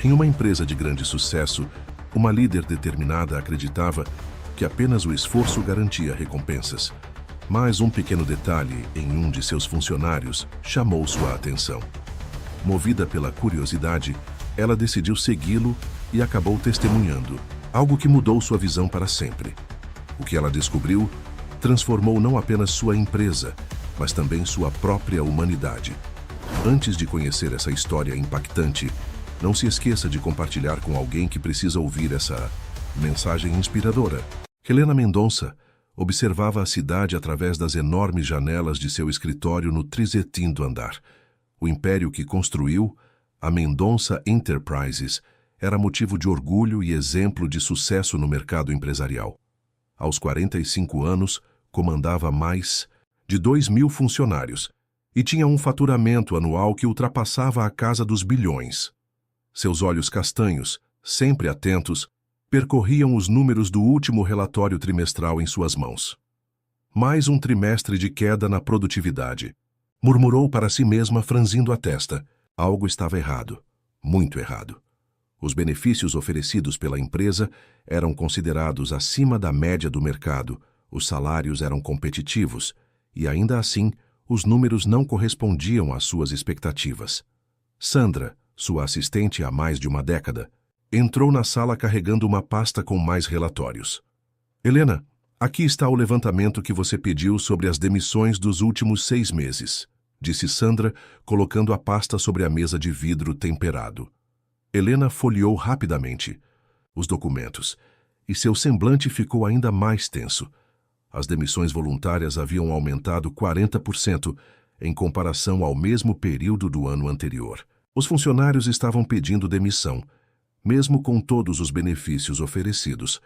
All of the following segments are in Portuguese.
Em uma empresa de grande sucesso, uma líder determinada acreditava que apenas o esforço garantia recompensas. Mas um pequeno detalhe em um de seus funcionários chamou sua atenção. Movida pela curiosidade, ela decidiu segui-lo e acabou testemunhando, algo que mudou sua visão para sempre. O que ela descobriu transformou não apenas sua empresa, mas também sua própria humanidade. Antes de conhecer essa história impactante, não se esqueça de compartilhar com alguém que precisa ouvir essa mensagem inspiradora. Helena Mendonça observava a cidade através das enormes janelas de seu escritório no 30º andar. O império que construiu, a Mendonça Enterprises, era motivo de orgulho e exemplo de sucesso no mercado empresarial. Aos 45 anos, comandava mais de 2.000 funcionários e tinha um faturamento anual que ultrapassava a casa dos bilhões. Seus olhos castanhos, sempre atentos, percorriam os números do último relatório trimestral em suas mãos. Mais um trimestre de queda na produtividade. Murmurou para si mesma, franzindo a testa. Algo estava errado, muito errado. Os benefícios oferecidos pela empresa eram considerados acima da média do mercado, os salários eram competitivos e, ainda assim, os números não correspondiam às suas expectativas. Sandra, sua assistente há mais de uma década, entrou na sala carregando uma pasta com mais relatórios. Helena, aqui está o levantamento que você pediu sobre as demissões dos últimos 6 meses, disse Sandra, colocando a pasta sobre a mesa de vidro temperado. Helena folheou rapidamente os documentos e seu semblante ficou ainda mais tenso. As demissões voluntárias haviam aumentado 40% em comparação ao mesmo período do ano anterior. Os funcionários estavam pedindo demissão, mesmo com todos os benefícios oferecidos.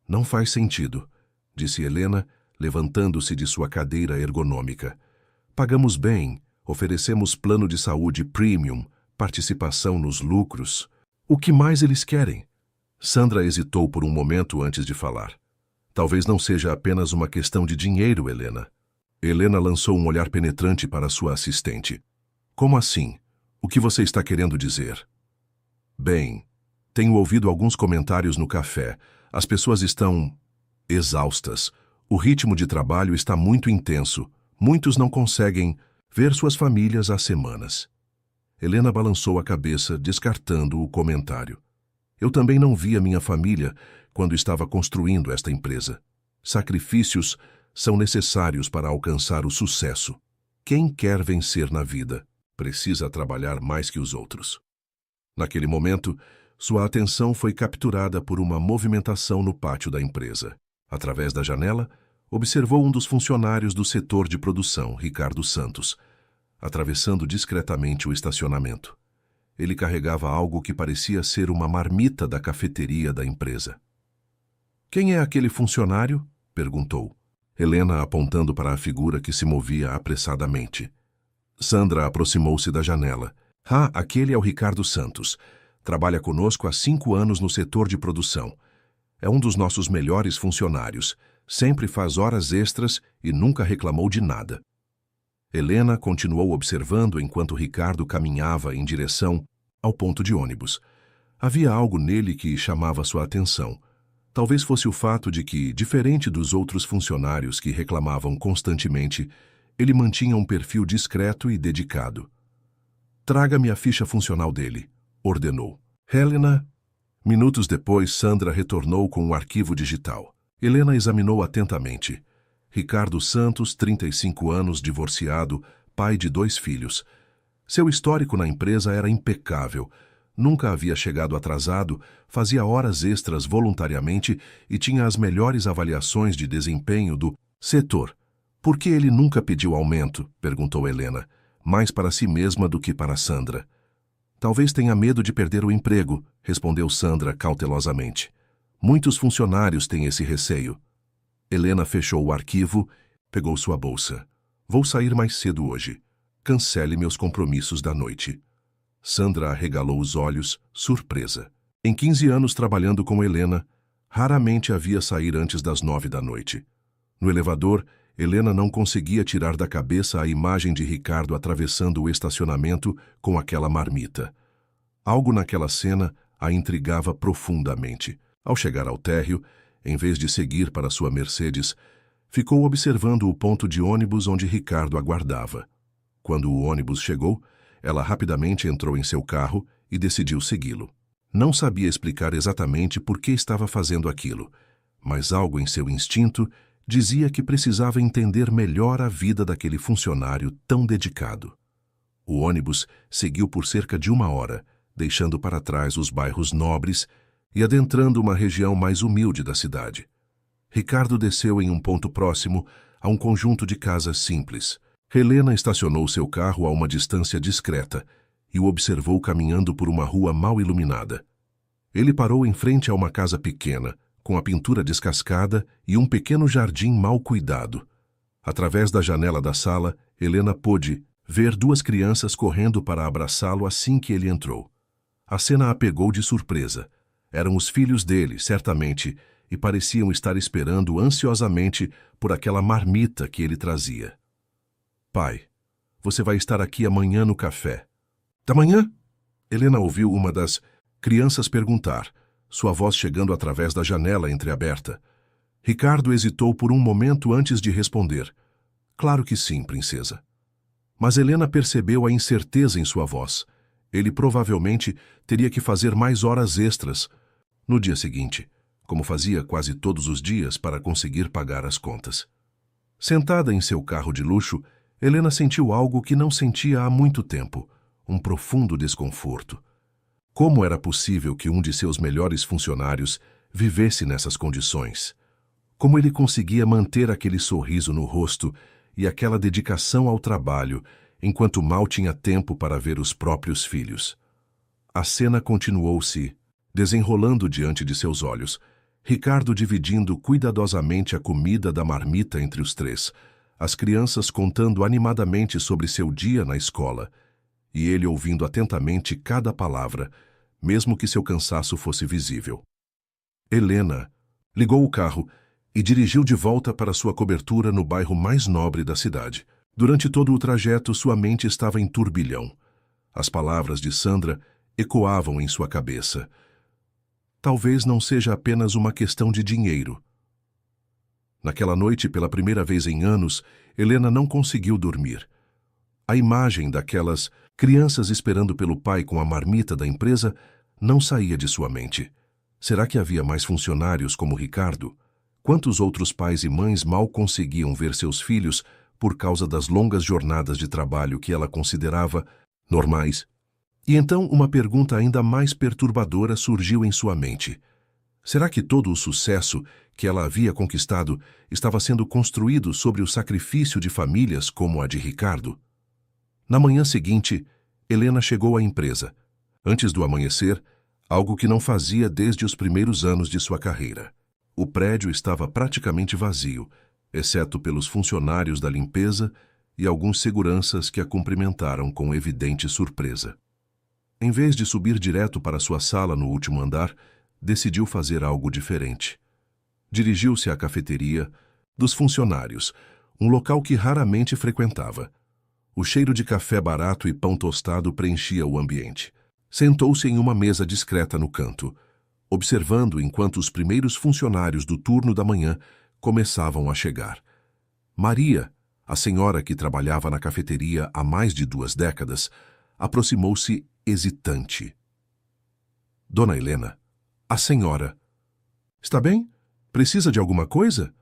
Não faz sentido, disse Helena, levantando-se de sua cadeira ergonômica. Pagamos bem, oferecemos plano de saúde premium, participação nos lucros. O que mais eles querem? Sandra hesitou por um momento antes de falar. Talvez não seja apenas uma questão de dinheiro, Helena. Helena lançou um olhar penetrante para sua assistente. Como assim? O que você está querendo dizer? Bem, tenho ouvido alguns comentários no café. As pessoas estão exaustas. O ritmo de trabalho está muito intenso. Muitos não conseguem ver suas famílias há semanas. Helena balançou a cabeça, descartando o comentário. Eu também não via minha família quando estava construindo esta empresa. Sacrifícios são necessários para alcançar o sucesso. Quem quer vencer na vida precisa trabalhar mais que os outros. Naquele momento, sua atenção foi capturada por uma movimentação no pátio da empresa. Através da janela, observou um dos funcionários do setor de produção, Ricardo Santos, atravessando discretamente o estacionamento. Ele carregava algo que parecia ser uma marmita da cafeteria da empresa. Quem é aquele funcionário? Perguntou. Helena apontando para a figura que se movia apressadamente. Sandra aproximou-se da janela. Aquele é o Ricardo Santos. Trabalha conosco há 5 anos no setor de produção. É um dos nossos melhores funcionários. Sempre faz horas extras e nunca reclamou de nada. Helena continuou observando enquanto Ricardo caminhava em direção ao ponto de ônibus. Havia algo nele que chamava sua atenção. Talvez fosse o fato de que, diferente dos outros funcionários que reclamavam constantemente, ele mantinha um perfil discreto e dedicado. Traga-me a ficha funcional dele, ordenou. Helena. Minutos depois, Sandra retornou com um arquivo digital. Helena examinou atentamente. Ricardo Santos, 35 anos, divorciado, pai de 2 filhos. Seu histórico na empresa era impecável. Nunca havia chegado atrasado, fazia horas extras voluntariamente e tinha as melhores avaliações de desempenho do setor. Por que ele nunca pediu aumento? Perguntou Helena, mais para si mesma do que para Sandra. Talvez tenha medo de perder o emprego, respondeu Sandra cautelosamente. Muitos funcionários têm esse receio. Helena fechou o arquivo, pegou sua bolsa. Vou sair mais cedo hoje. Cancele meus compromissos da noite. Sandra arregalou os olhos, surpresa. Em 15 anos trabalhando com Helena, raramente havia sair antes das 9 da noite. No elevador, Helena não conseguia tirar da cabeça a imagem de Ricardo atravessando o estacionamento com aquela marmita. Algo naquela cena a intrigava profundamente. Ao chegar ao térreo, em vez de seguir para sua Mercedes, ficou observando o ponto de ônibus onde Ricardo aguardava. Quando o ônibus chegou, ela rapidamente entrou em seu carro e decidiu segui-lo. Não sabia explicar exatamente por que estava fazendo aquilo, mas algo em seu instinto dizia que precisava entender melhor a vida daquele funcionário tão dedicado. O ônibus seguiu por cerca de 1 hora, deixando para trás os bairros nobres e adentrando uma região mais humilde da cidade. Ricardo desceu em um ponto próximo a um conjunto de casas simples. Helena estacionou seu carro a uma distância discreta e o observou caminhando por uma rua mal iluminada. Ele parou em frente a uma casa pequena, com a pintura descascada e um pequeno jardim mal cuidado. Através da janela da sala, Helena pôde ver 2 crianças correndo para abraçá-lo assim que ele entrou. A cena a pegou de surpresa. Eram os filhos dele, certamente, e pareciam estar esperando ansiosamente por aquela marmita que ele trazia. Pai, você vai estar aqui amanhã no café. Da manhã? Helena ouviu uma das crianças perguntar, sua voz chegando através da janela entreaberta. Ricardo hesitou por um momento antes de responder. Claro que sim, princesa. Mas Helena percebeu a incerteza em sua voz. Ele provavelmente teria que fazer mais horas extras no dia seguinte, como fazia quase todos os dias para conseguir pagar as contas. Sentada em seu carro de luxo, Helena sentiu algo que não sentia há muito tempo, um profundo desconforto. Como era possível que um de seus melhores funcionários vivesse nessas condições? Como ele conseguia manter aquele sorriso no rosto e aquela dedicação ao trabalho, enquanto mal tinha tempo para ver os próprios filhos? A cena continuou-se desenrolando diante de seus olhos, Ricardo dividindo cuidadosamente a comida da marmita entre os 3, as crianças contando animadamente sobre seu dia na escola, e ele ouvindo atentamente cada palavra, mesmo que seu cansaço fosse visível. Helena ligou o carro e dirigiu de volta para sua cobertura no bairro mais nobre da cidade. Durante todo o trajeto, sua mente estava em turbilhão. As palavras de Sandra ecoavam em sua cabeça. Talvez não seja apenas uma questão de dinheiro. Naquela noite, pela primeira vez em anos, Helena não conseguiu dormir. A imagem daquelas crianças esperando pelo pai com a marmita da empresa não saía de sua mente. Será que havia mais funcionários como Ricardo? Quantos outros pais e mães mal conseguiam ver seus filhos por causa das longas jornadas de trabalho que ela considerava normais? E então uma pergunta ainda mais perturbadora surgiu em sua mente. Será que todo o sucesso que ela havia conquistado estava sendo construído sobre o sacrifício de famílias como a de Ricardo? Na manhã seguinte, Helena chegou à empresa. Antes do amanhecer, algo que não fazia desde os primeiros anos de sua carreira. O prédio estava praticamente vazio, exceto pelos funcionários da limpeza e alguns seguranças que a cumprimentaram com evidente surpresa. Em vez de subir direto para sua sala no último andar, decidiu fazer algo diferente. Dirigiu-se à cafeteria dos funcionários, um local que raramente frequentava. O cheiro de café barato e pão tostado preenchia o ambiente. Sentou-se em uma mesa discreta no canto, observando enquanto os primeiros funcionários do turno da manhã começavam a chegar. Maria, a senhora que trabalhava na cafeteria há mais de 2 décadas, aproximou-se hesitante. Dona Helena, a senhora. Está bem? Precisa de alguma coisa?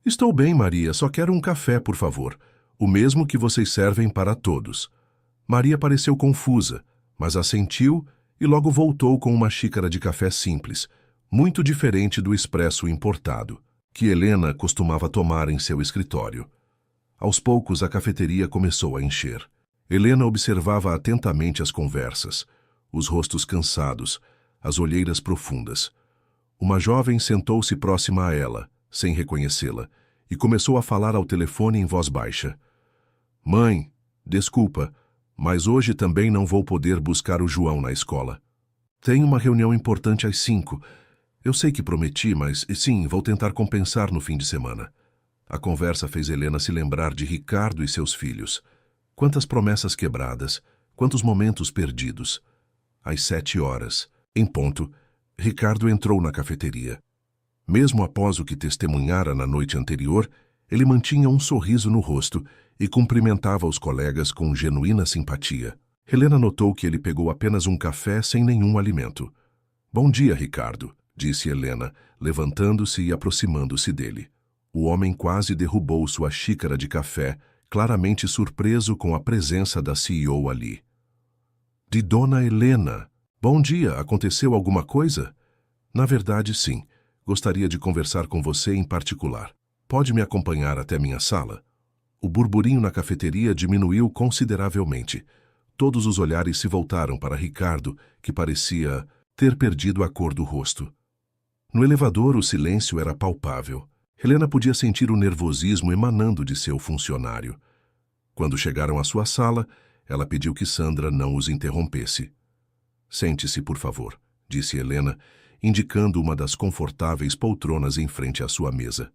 Estou bem, Maria, só quero um café, por favor. O mesmo que vocês servem para todos. Maria pareceu confusa, mas assentiu e logo voltou com uma xícara de café simples, muito diferente do expresso importado, que Helena costumava tomar em seu escritório. Aos poucos, a cafeteria começou a encher. Helena observava atentamente as conversas, os rostos cansados, as olheiras profundas. Uma jovem sentou-se próxima a ela, sem reconhecê-la, e começou a falar ao telefone em voz baixa. Mãe, desculpa, mas hoje também não vou poder buscar o João na escola. Tenho uma reunião importante às 5. Eu sei que prometi, mas sim, vou tentar compensar no fim de semana. A conversa fez Helena se lembrar de Ricardo e seus filhos. Quantas promessas quebradas, quantos momentos perdidos. Às 7 horas, Em ponto, Ricardo entrou na cafeteria. Mesmo após o que testemunhara na noite anterior, ele mantinha um sorriso no rosto e cumprimentava os colegas com genuína simpatia. Helena notou que ele pegou apenas um café sem nenhum alimento. "Bom dia, Ricardo", disse Helena, levantando-se e aproximando-se dele. O homem quase derrubou sua xícara de café, claramente surpreso com a presença da CEO ali. "De Dona Helena. Bom dia, aconteceu alguma coisa?" "Na verdade, sim. Gostaria de conversar com você em particular. Pode me acompanhar até minha sala?" O burburinho na cafeteria diminuiu consideravelmente. Todos os olhares se voltaram para Ricardo, que parecia ter perdido a cor do rosto. No elevador, o silêncio era palpável. Helena podia sentir o nervosismo emanando de seu funcionário. Quando chegaram à sua sala, ela pediu que Sandra não os interrompesse. "Sente-se, por favor", disse Helena, indicando uma das confortáveis poltronas em frente à sua mesa.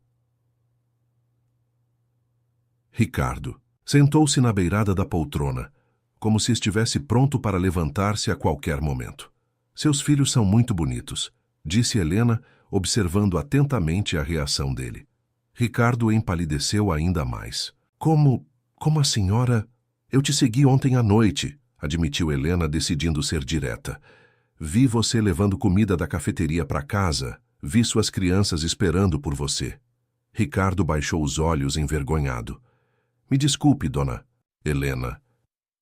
Ricardo sentou-se na beirada da poltrona, como se estivesse pronto para levantar-se a qualquer momento. "Seus filhos são muito bonitos", disse Helena, observando atentamente a reação dele. Ricardo empalideceu ainda mais. Como a senhora... Eu te segui ontem à noite", admitiu Helena, decidindo ser direta. "Vi você levando comida da cafeteria para casa. Vi suas crianças esperando por você." Ricardo baixou os olhos envergonhado. "Me desculpe, dona Helena.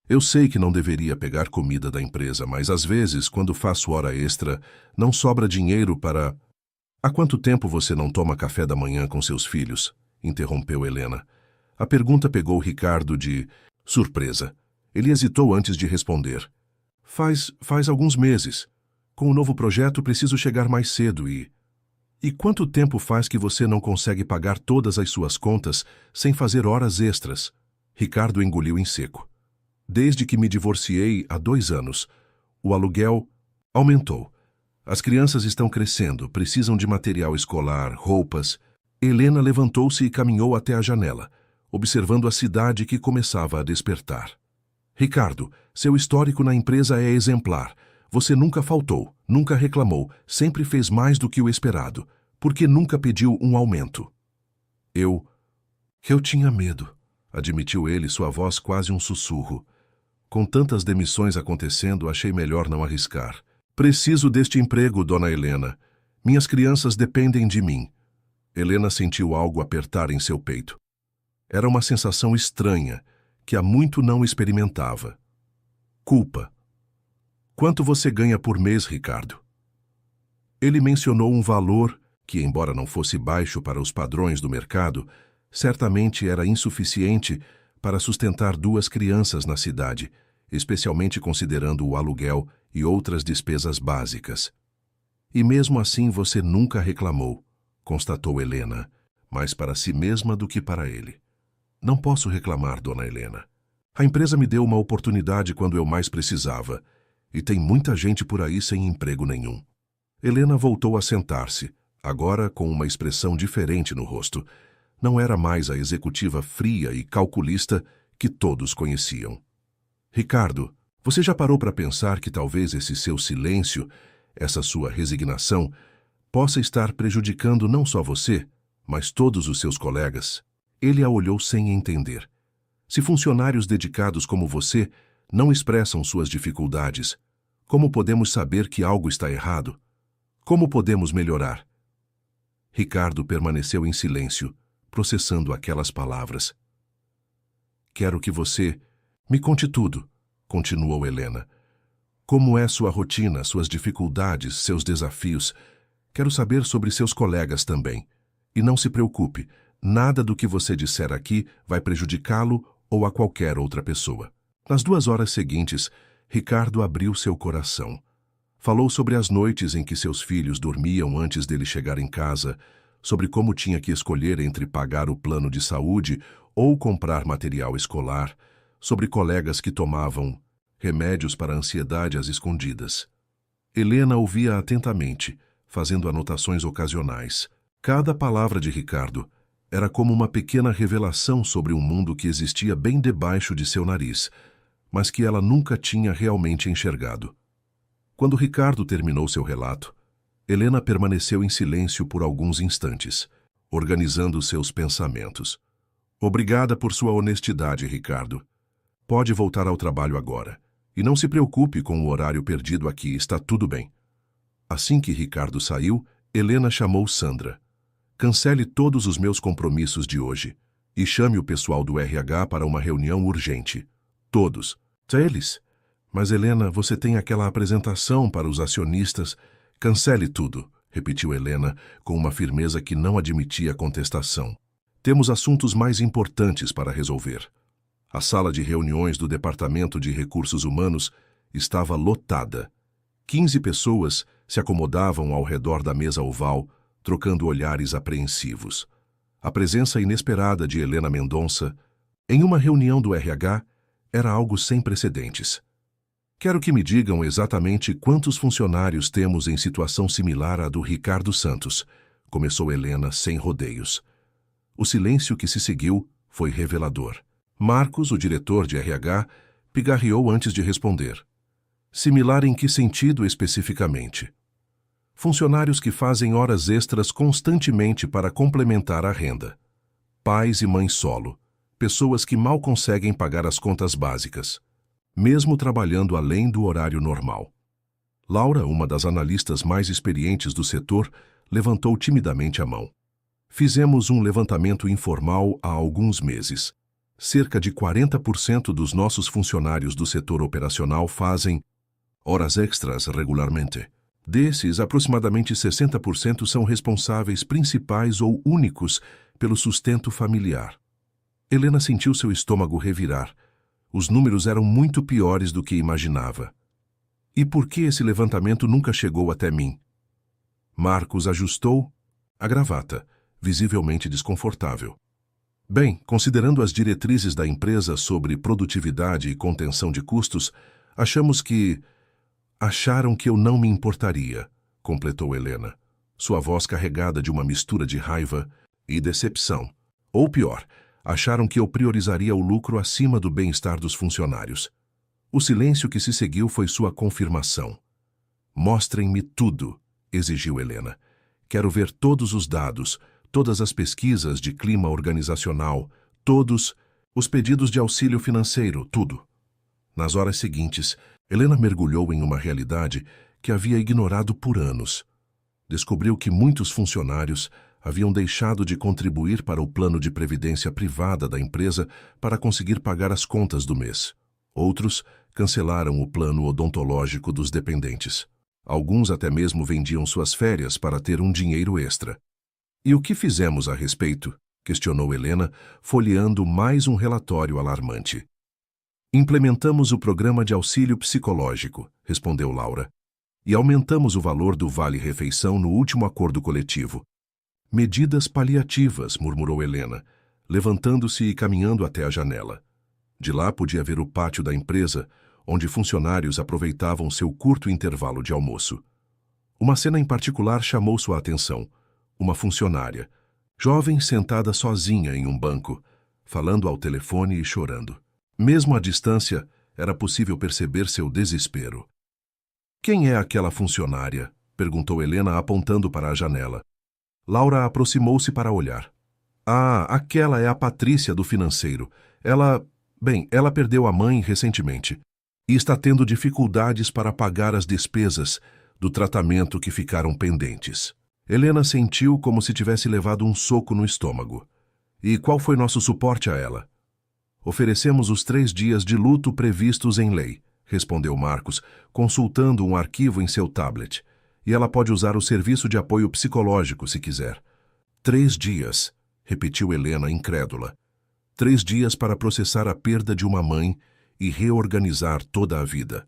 Eu sei que não deveria pegar comida da empresa, mas às vezes, quando faço hora extra, não sobra dinheiro para... Há quanto tempo você não toma café da manhã com seus filhos?" interrompeu Helena. A pergunta pegou Ricardo de surpresa. Ele hesitou antes de responder. Faz alguns meses. Com o novo projeto, preciso chegar mais cedo e... E quanto tempo faz que você não consegue pagar todas as suas contas sem fazer horas extras?" Ricardo engoliu em seco. "Desde que me divorciei há 2 anos. O aluguel aumentou. As crianças estão crescendo, precisam de material escolar, roupas." Helena levantou-se e caminhou até a janela, observando a cidade que começava a despertar. "Ricardo, seu histórico na empresa é exemplar. Você nunca faltou, nunca reclamou, sempre fez mais do que o esperado. Por que nunca pediu um aumento?" Eu tinha medo", admitiu ele, sua voz quase um sussurro. "Com tantas demissões acontecendo, achei melhor não arriscar. Preciso deste emprego, dona Helena. Minhas crianças dependem de mim." Helena sentiu algo apertar em seu peito. Era uma sensação estranha, que há muito não experimentava. Culpa. "Quanto você ganha por mês, Ricardo?" Ele mencionou um valor que, embora não fosse baixo para os padrões do mercado, certamente era insuficiente para sustentar 2 crianças na cidade, especialmente considerando o aluguel e outras despesas básicas. "E mesmo assim você nunca reclamou", constatou Helena, mais para si mesma do que para ele. "Não posso reclamar, dona Helena. A empresa me deu uma oportunidade quando eu mais precisava, e tem muita gente por aí sem emprego nenhum." Helena voltou a sentar-se, agora com uma expressão diferente no rosto. Não era mais a executiva fria e calculista que todos conheciam. "Ricardo, você já parou para pensar que talvez esse seu silêncio, essa sua resignação, possa estar prejudicando não só você, mas todos os seus colegas?" Ele a olhou sem entender. "Se funcionários dedicados como você não expressam suas dificuldades, como podemos saber que algo está errado? Como podemos melhorar?" Ricardo permaneceu em silêncio, processando aquelas palavras. "Quero que você me conte tudo", continuou Helena. "Como é sua rotina, suas dificuldades, seus desafios? Quero saber sobre seus colegas também. E não se preocupe, nada do que você disser aqui vai prejudicá-lo ou a qualquer outra pessoa." Nas 2 horas seguintes, Ricardo abriu seu coração. Falou sobre as noites em que seus filhos dormiam antes dele chegar em casa, sobre como tinha que escolher entre pagar o plano de saúde ou comprar material escolar, sobre colegas que tomavam remédios para a ansiedade às escondidas. Helena ouvia atentamente, fazendo anotações ocasionais. Cada palavra de Ricardo era como uma pequena revelação sobre um mundo que existia bem debaixo de seu nariz, mas que ela nunca tinha realmente enxergado. Quando Ricardo terminou seu relato, Helena permaneceu em silêncio por alguns instantes, organizando seus pensamentos. Obrigada por sua honestidade, Ricardo. Pode voltar ao trabalho agora. E não se preocupe com o horário perdido aqui, está tudo bem. Assim que Ricardo saiu, Helena chamou Sandra. Cancele todos os meus compromissos de hoje e chame o pessoal do RH para uma reunião urgente. Todos. Eles. Mas, Helena, você tem aquela apresentação para os acionistas. Cancele tudo, repetiu Helena com uma firmeza que não admitia contestação. Temos assuntos mais importantes para resolver. A sala de reuniões do Departamento de Recursos Humanos estava lotada. 15 pessoas se acomodavam ao redor da mesa oval, trocando olhares apreensivos. A presença inesperada de Helena Mendonça em uma reunião do RH era algo sem precedentes. Quero que me digam exatamente quantos funcionários temos em situação similar à do Ricardo Santos, começou Helena sem rodeios. O silêncio que se seguiu foi revelador. Marcos, o diretor de RH, pigarreou antes de responder. Similar em que sentido especificamente? Funcionários que fazem horas extras constantemente para complementar a renda. Pais e mães solo. Pessoas que mal conseguem pagar as contas básicas, mesmo trabalhando além do horário normal. Laura, uma das analistas mais experientes do setor, levantou timidamente a mão. Fizemos um levantamento informal há alguns meses. Cerca de 40% dos nossos funcionários do setor operacional fazem horas extras regularmente. Desses, aproximadamente 60% são responsáveis principais ou únicos pelo sustento familiar. Helena sentiu seu estômago revirar. Os números eram muito piores do que imaginava. E por que esse levantamento nunca chegou até mim? Marcos ajustou a gravata, visivelmente desconfortável. Bem, considerando as diretrizes da empresa sobre produtividade e contenção de custos, acharam que eu não me importaria, completou Helena, sua voz carregada de uma mistura de raiva e decepção. Ou pior, acharam que eu priorizaria o lucro acima do bem-estar dos funcionários. O silêncio que se seguiu foi sua confirmação. Mostrem-me tudo, exigiu Helena. Quero ver todos os dados, todas as pesquisas de clima organizacional, todos os pedidos de auxílio financeiro, tudo. Nas horas seguintes, Helena mergulhou em uma realidade que havia ignorado por anos. Descobriu que muitos funcionários haviam deixado de contribuir para o plano de previdência privada da empresa para conseguir pagar as contas do mês. Outros cancelaram o plano odontológico dos dependentes. Alguns até mesmo vendiam suas férias para ter um dinheiro extra. E o que fizemos a respeito? Questionou Helena, folheando mais um relatório alarmante. Implementamos o programa de auxílio psicológico, respondeu Laura, e aumentamos o valor do vale-refeição no último acordo coletivo. Medidas paliativas, murmurou Helena, levantando-se e caminhando até a janela. De lá podia ver o pátio da empresa, onde funcionários aproveitavam seu curto intervalo de almoço. Uma cena em particular chamou sua atenção. Uma funcionária, jovem sentada sozinha em um banco, falando ao telefone e chorando. Mesmo à distância, era possível perceber seu desespero. Quem é aquela funcionária? Perguntou Helena, apontando para a janela. Laura aproximou-se para olhar. Ah, aquela é a Patrícia do financeiro. Ela perdeu a mãe recentemente e está tendo dificuldades para pagar as despesas do tratamento que ficaram pendentes. Helena sentiu como se tivesse levado um soco no estômago. E qual foi nosso suporte a ela? Oferecemos os 3 dias de luto previstos em lei, respondeu Marcos, consultando um arquivo em seu tablet. E ela pode usar o serviço de apoio psicológico se quiser. 3 dias, repetiu Helena incrédula. 3 dias para processar a perda de uma mãe e reorganizar toda a vida.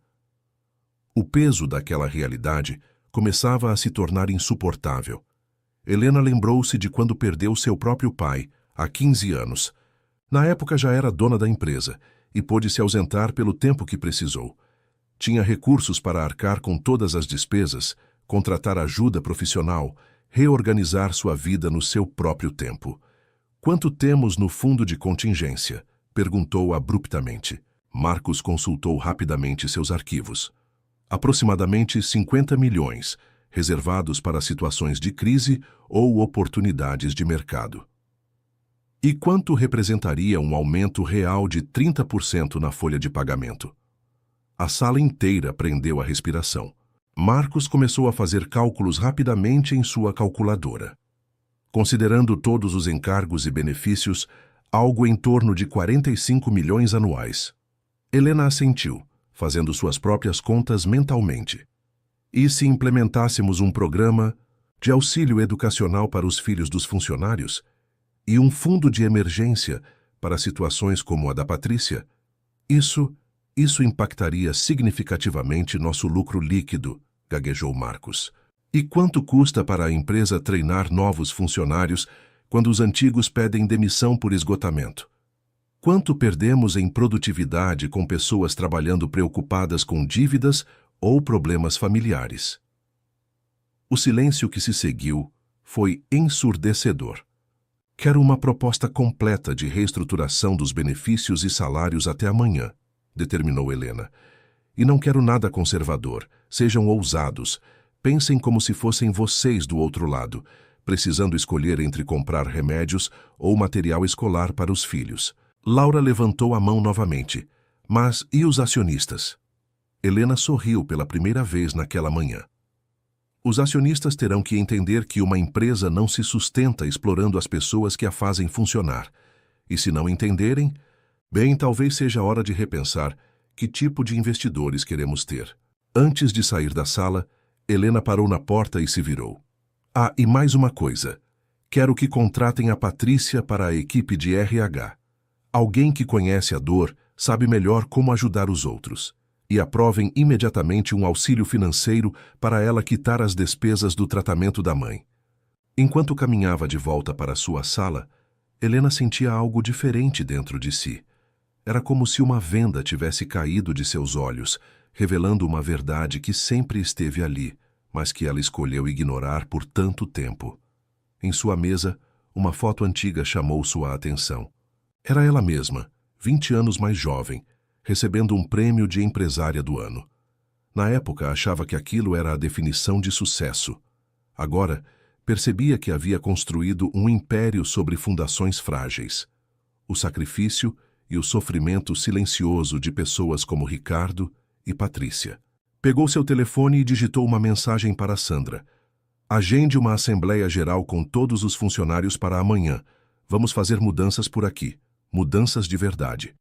O peso daquela realidade começava a se tornar insuportável. Helena lembrou-se de quando perdeu seu próprio pai, há 15 anos. Na época já era dona da empresa e pôde se ausentar pelo tempo que precisou. Tinha recursos para arcar com todas as despesas, contratar ajuda profissional, reorganizar sua vida no seu próprio tempo. Quanto temos no fundo de contingência? Perguntou abruptamente. Marcos consultou rapidamente seus arquivos. Aproximadamente 50 milhões, reservados para situações de crise ou oportunidades de mercado. E quanto representaria um aumento real de 30% na folha de pagamento? A sala inteira prendeu a respiração. Marcos começou a fazer cálculos rapidamente em sua calculadora. Considerando todos os encargos e benefícios, algo em torno de 45 milhões anuais. Helena assentiu, fazendo suas próprias contas mentalmente. E se implementássemos um programa de auxílio educacional para os filhos dos funcionários e um fundo de emergência para situações como a da Patrícia, isso impactaria significativamente nosso lucro líquido, gaguejou Marcos. E quanto custa para a empresa treinar novos funcionários quando os antigos pedem demissão por esgotamento? Quanto perdemos em produtividade com pessoas trabalhando preocupadas com dívidas ou problemas familiares? O silêncio que se seguiu foi ensurdecedor. Quero uma proposta completa de reestruturação dos benefícios e salários até amanhã, determinou Helena. E não quero nada conservador. Sejam ousados. Pensem como se fossem vocês do outro lado, precisando escolher entre comprar remédios ou material escolar para os filhos. Laura levantou a mão novamente. Mas e os acionistas? Helena sorriu pela primeira vez naquela manhã. Os acionistas terão que entender que uma empresa não se sustenta explorando as pessoas que a fazem funcionar. E se não entenderem, bem, talvez seja hora de repensar que tipo de investidores queremos ter. Antes de sair da sala, Helena parou na porta e se virou. Ah, e mais uma coisa. Quero que contratem a Patrícia para a equipe de RH. Alguém que conhece a dor, sabe melhor como ajudar os outros. E aprovem imediatamente um auxílio financeiro para ela quitar as despesas do tratamento da mãe. Enquanto caminhava de volta para sua sala, Helena sentia algo diferente dentro de si. Era como se uma venda tivesse caído de seus olhos, revelando uma verdade que sempre esteve ali, mas que ela escolheu ignorar por tanto tempo. Em sua mesa, uma foto antiga chamou sua atenção. Era ela mesma, 20 anos mais jovem, recebendo um prêmio de empresária do ano. Na época, achava que aquilo era a definição de sucesso. Agora, percebia que havia construído um império sobre fundações frágeis. O sacrifício e o sofrimento silencioso de pessoas como Ricardo e Patrícia. Pegou seu telefone e digitou uma mensagem para Sandra. Agende uma assembleia geral com todos os funcionários para amanhã. Vamos fazer mudanças por aqui. Mudanças de verdade.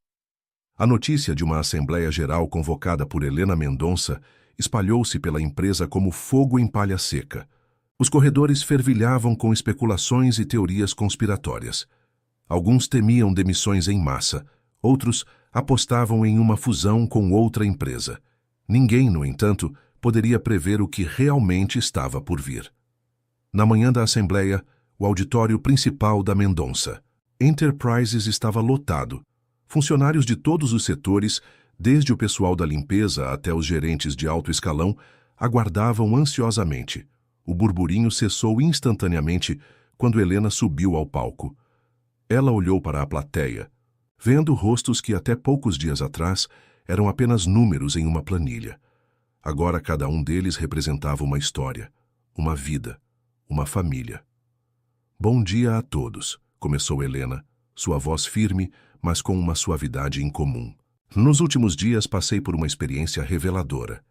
A notícia de uma assembleia geral convocada por Helena Mendonça espalhou-se pela empresa como fogo em palha seca. Os corredores fervilhavam com especulações e teorias conspiratórias. Alguns temiam demissões em massa, outros apostavam em uma fusão com outra empresa. Ninguém, no entanto, poderia prever o que realmente estava por vir. Na manhã da assembleia, o auditório principal da Mendonça. Enterprises estava lotado. Funcionários de todos os setores, desde o pessoal da limpeza até os gerentes de alto escalão, aguardavam ansiosamente. O burburinho cessou instantaneamente quando Helena subiu ao palco. Ela olhou para a plateia, vendo rostos que até poucos dias atrás eram apenas números em uma planilha. Agora cada um deles representava uma história, uma vida, uma família. Bom dia a todos, começou Helena, sua voz firme, mas com uma suavidade incomum. Nos últimos dias passei por uma experiência reveladora.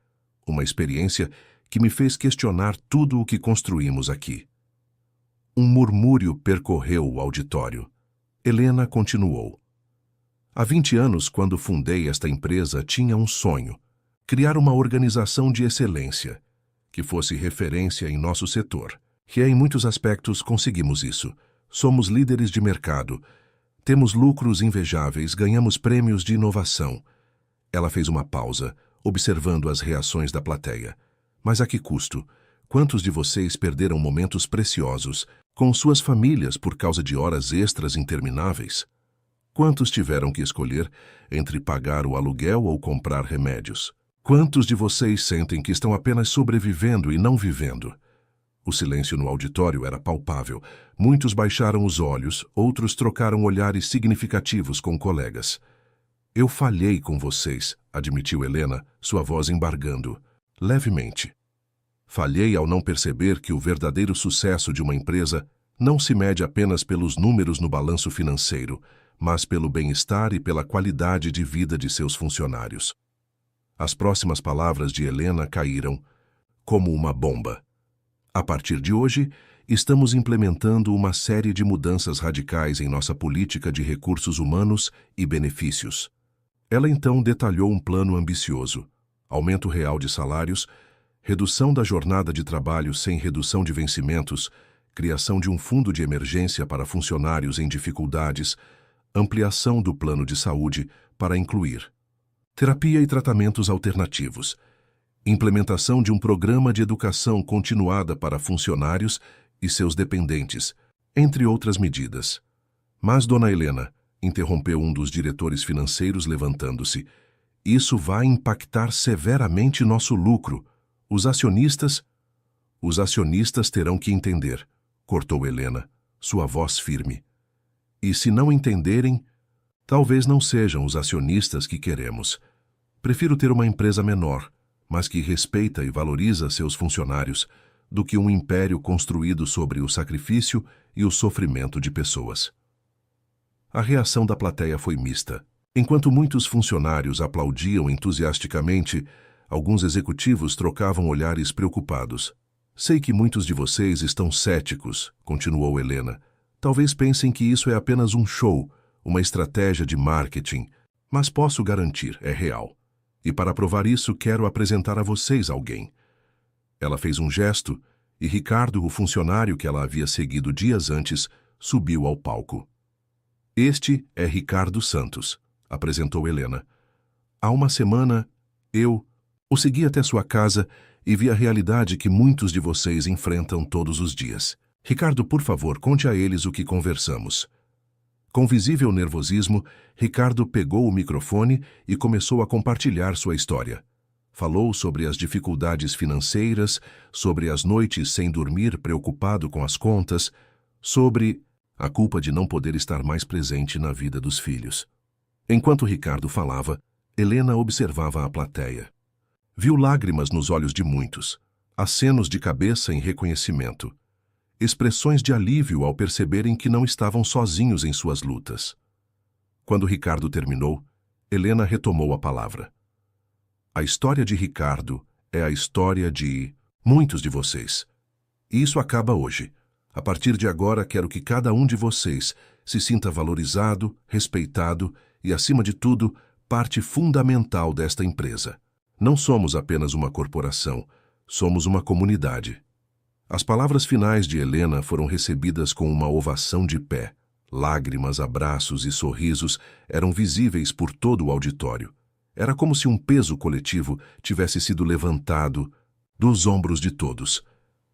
Uma experiência que me fez questionar tudo o que construímos aqui. Um murmúrio percorreu o auditório. Helena continuou. Há 20 anos, quando fundei esta empresa, tinha um sonho: criar uma organização de excelência, que fosse referência em nosso setor. E em muitos aspectos conseguimos isso. Somos líderes de mercado. Temos lucros invejáveis, ganhamos prêmios de inovação. Ela fez uma pausa, observando as reações da plateia. Mas a que custo? Quantos de vocês perderam momentos preciosos com suas famílias por causa de horas extras intermináveis? Quantos tiveram que escolher entre pagar o aluguel ou comprar remédios? Quantos de vocês sentem que estão apenas sobrevivendo e não vivendo? O silêncio no auditório era palpável. Muitos baixaram os olhos, outros trocaram olhares significativos com colegas. Eu falhei com vocês, admitiu Helena, sua voz embargando. levemente. Falhei ao não perceber que o verdadeiro sucesso de uma empresa não se mede apenas pelos números no balanço financeiro, mas pelo bem-estar e pela qualidade de vida de seus funcionários. As próximas palavras de Helena caíram como uma bomba. A partir de hoje, estamos implementando uma série de mudanças radicais em nossa política de recursos humanos e benefícios. Ela então detalhou um plano ambicioso: aumento real de salários, redução da jornada de trabalho sem redução de vencimentos, criação de um fundo de emergência para funcionários em dificuldades, ampliação do plano de saúde para incluir terapia e tratamentos alternativos, implementação de um programa de educação continuada para funcionários e seus dependentes, entre outras medidas. Mas, Dona Helena, interrompeu um dos diretores financeiros levantando-se, isso vai impactar severamente nosso lucro. Os acionistas terão que entender, cortou Helena, sua voz firme. E se não entenderem, talvez não sejam os acionistas que queremos. Prefiro ter uma empresa menor, mas que respeita e valoriza seus funcionários, do que um império construído sobre o sacrifício e o sofrimento de pessoas. A reação da plateia foi mista. Enquanto muitos funcionários aplaudiam entusiasticamente, alguns executivos trocavam olhares preocupados. Sei que muitos de vocês estão céticos, continuou Helena. Talvez pensem que isso é apenas um show, uma estratégia de marketing, mas posso garantir, é real. E para provar isso, quero apresentar a vocês alguém. Ela fez um gesto e Ricardo, o funcionário que ela havia seguido dias antes, subiu ao palco. Este é Ricardo Santos, apresentou Helena. Há uma semana, eu o segui até sua casa e vi a realidade que muitos de vocês enfrentam todos os dias. Ricardo, por favor, conte a eles o que conversamos. Com visível nervosismo, Ricardo pegou o microfone e começou a compartilhar sua história. Falou sobre as dificuldades financeiras, sobre as noites sem dormir preocupado com as contas, sobre a culpa de não poder estar mais presente na vida dos filhos. Enquanto Ricardo falava, Helena observava a plateia. Viu lágrimas nos olhos de muitos, acenos de cabeça em reconhecimento, expressões de alívio ao perceberem que não estavam sozinhos em suas lutas. Quando Ricardo terminou, Helena retomou a palavra. A história de Ricardo é a história de muitos de vocês. E isso acaba hoje. A partir de agora, quero que cada um de vocês se sinta valorizado, respeitado e, acima de tudo, parte fundamental desta empresa. Não somos apenas uma corporação, somos uma comunidade. As palavras finais de Helena foram recebidas com uma ovação de pé. Lágrimas, abraços e sorrisos eram visíveis por todo o auditório. Era como se um peso coletivo tivesse sido levantado dos ombros de todos.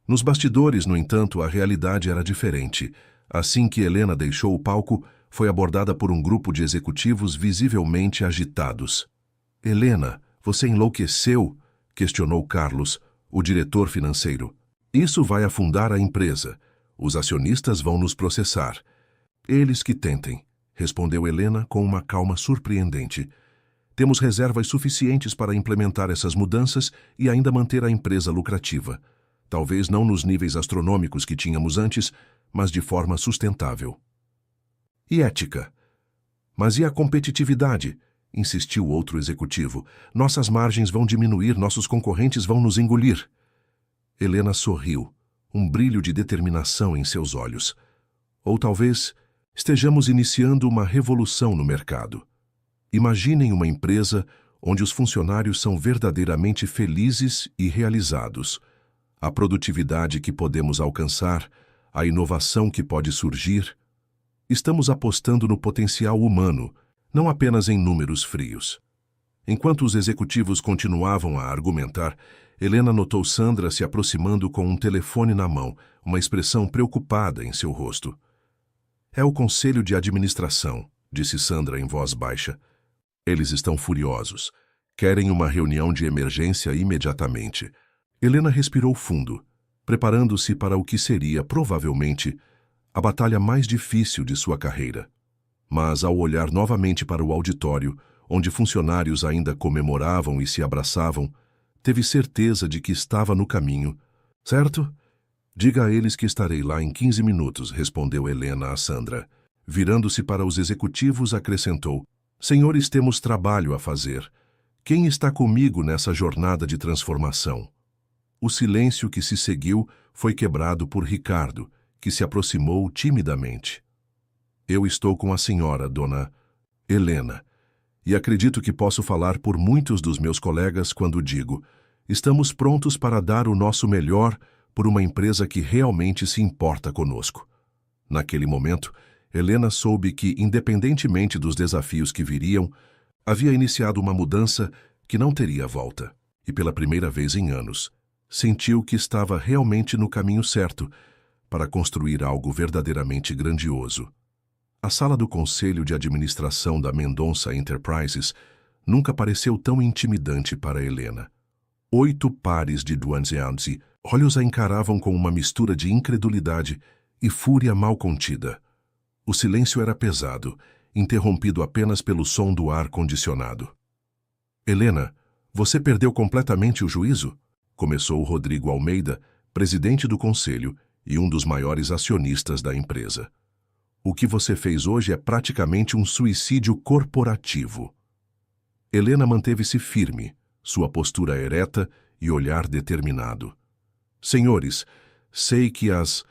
Nos bastidores, no entanto, a realidade era diferente. Assim que Helena deixou o palco, foi abordada por um grupo de executivos visivelmente agitados. Helena, você enlouqueceu? Questionou Carlos, o diretor financeiro. Isso vai afundar a empresa. Os acionistas vão nos processar. Eles que tentem, respondeu Helena com uma calma surpreendente. Temos reservas suficientes para implementar essas mudanças e ainda manter a empresa lucrativa. Talvez não nos níveis astronômicos que tínhamos antes, mas de forma sustentável. E ética? Mas e a competitividade? Insistiu outro executivo. Nossas margens vão diminuir, nossos concorrentes vão nos engolir. Helena sorriu, um brilho de determinação em seus olhos. Ou talvez estejamos iniciando uma revolução no mercado. Imaginem uma empresa onde os funcionários são verdadeiramente felizes e realizados. A produtividade que podemos alcançar, a inovação que pode surgir. Estamos apostando no potencial humano, não apenas em números frios. Enquanto os executivos continuavam a argumentar, Helena notou Sandra se aproximando com um telefone na mão, uma expressão preocupada em seu rosto. É o conselho de administração, disse Sandra em voz baixa. Eles estão furiosos. Querem uma reunião de emergência imediatamente. Helena respirou fundo, preparando-se para o que seria, provavelmente, a batalha mais difícil de sua carreira. Mas, ao olhar novamente para o auditório, onde funcionários ainda comemoravam e se abraçavam, Teve certeza de que estava no caminho. Certo? Diga a eles que estarei lá em 15 minutos, respondeu Helena a Sandra. Virando-se para os executivos, acrescentou: Senhores, temos trabalho a fazer. Quem está comigo nessa jornada de transformação? O silêncio que se seguiu foi quebrado por Ricardo, que se aproximou timidamente. Eu estou com a senhora, dona Helena, e acredito que posso falar por muitos dos meus colegas quando digo: estamos prontos para dar o nosso melhor por uma empresa que realmente se importa conosco. Naquele momento, Helena soube que, independentemente dos desafios que viriam, havia iniciado uma mudança que não teria volta, e pela primeira vez em anos, sentiu que estava realmente no caminho certo para construir algo verdadeiramente grandioso. A sala do Conselho de Administração da Mendonça Enterprises nunca pareceu tão intimidante para Helena. 8 pares de Duanzianzi olhos a encaravam com uma mistura de incredulidade e fúria mal contida. O silêncio era pesado, interrompido apenas pelo som do ar-condicionado. Helena, você perdeu completamente o juízo? Começou Rodrigo Almeida, presidente do conselho e um dos maiores acionistas da empresa. O que você fez hoje é praticamente um suicídio corporativo. Helena manteve-se firme, sua postura ereta e olhar determinado. Senhores, sei que as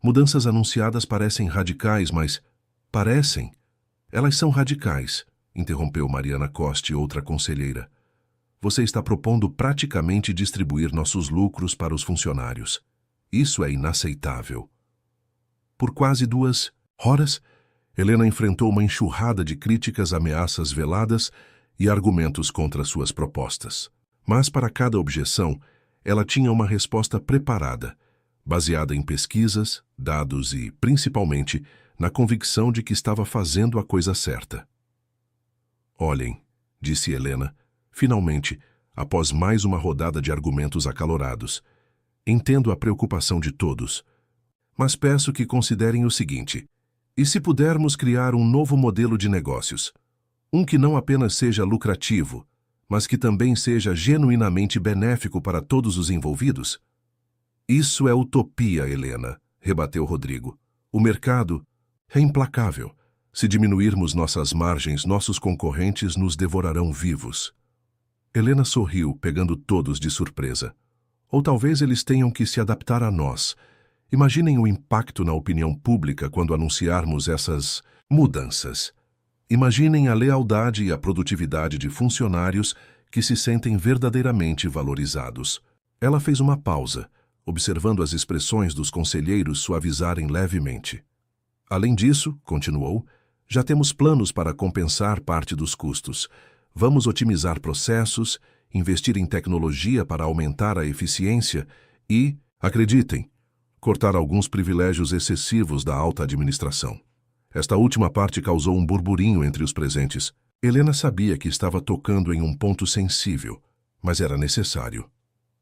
mudanças anunciadas parecem radicais, mas... Parecem? Elas são radicais, interrompeu Mariana Coste, outra conselheira. Você está propondo praticamente distribuir nossos lucros para os funcionários. Isso é inaceitável. Por quase 2 horas, Helena enfrentou uma enxurrada de críticas, ameaças veladas e argumentos contra suas propostas. Mas para cada objeção, ela tinha uma resposta preparada, baseada em pesquisas, dados e, principalmente, na convicção de que estava fazendo a coisa certa. Olhem, disse Helena, finalmente, após mais uma rodada de argumentos acalorados. Entendo a preocupação de todos, mas peço que considerem o seguinte: e se pudermos criar um novo modelo de negócios? Um que não apenas seja lucrativo, mas que também seja genuinamente benéfico para todos os envolvidos? Isso é utopia, Helena, rebateu Rodrigo. O mercado é implacável. Se diminuirmos nossas margens, nossos concorrentes nos devorarão vivos. Helena sorriu, pegando todos de surpresa. Ou talvez eles tenham que se adaptar a nós. Imaginem o impacto na opinião pública quando anunciarmos essas mudanças. Imaginem a lealdade e a produtividade de funcionários que se sentem verdadeiramente valorizados. Ela fez uma pausa, observando as expressões dos conselheiros suavizarem levemente. Além disso, continuou, já temos planos para compensar parte dos custos. Vamos otimizar processos, investir em tecnologia para aumentar a eficiência e, acreditem, cortar alguns privilégios excessivos da alta administração. Esta última parte causou um burburinho entre os presentes. Helena sabia que estava tocando em um ponto sensível, mas era necessário.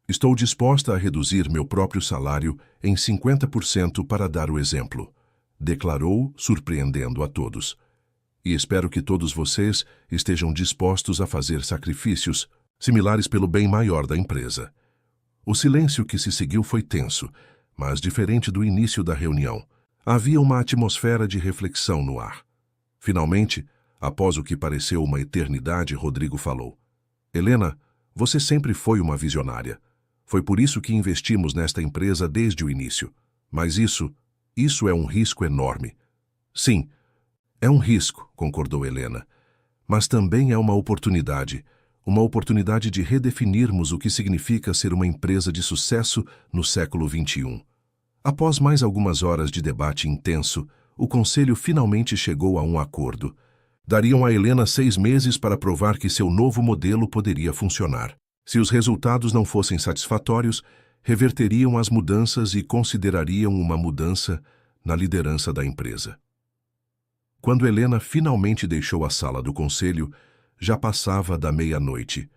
Estou disposta a reduzir meu próprio salário em 50% para dar o exemplo, declarou, surpreendendo a todos. E espero que todos vocês estejam dispostos a fazer sacrifícios similares pelo bem maior da empresa. O silêncio que se seguiu foi tenso, mas diferente do início da reunião. Havia uma atmosfera de reflexão no ar. Finalmente, após o que pareceu uma eternidade, Rodrigo falou. Helena, você sempre foi uma visionária. Foi por isso que investimos nesta empresa desde o início. Mas isso é um risco enorme. Sim, é um risco, concordou Helena. Mas também é uma oportunidade de redefinirmos o que significa ser uma empresa de sucesso no século XXI. Após mais algumas horas de debate intenso, o conselho finalmente chegou a um acordo. Dariam a Helena 6 meses para provar que seu novo modelo poderia funcionar. Se os resultados não fossem satisfatórios, reverteriam as mudanças e considerariam uma mudança na liderança da empresa. Quando Helena finalmente deixou a sala do conselho, já passava da meia-noite.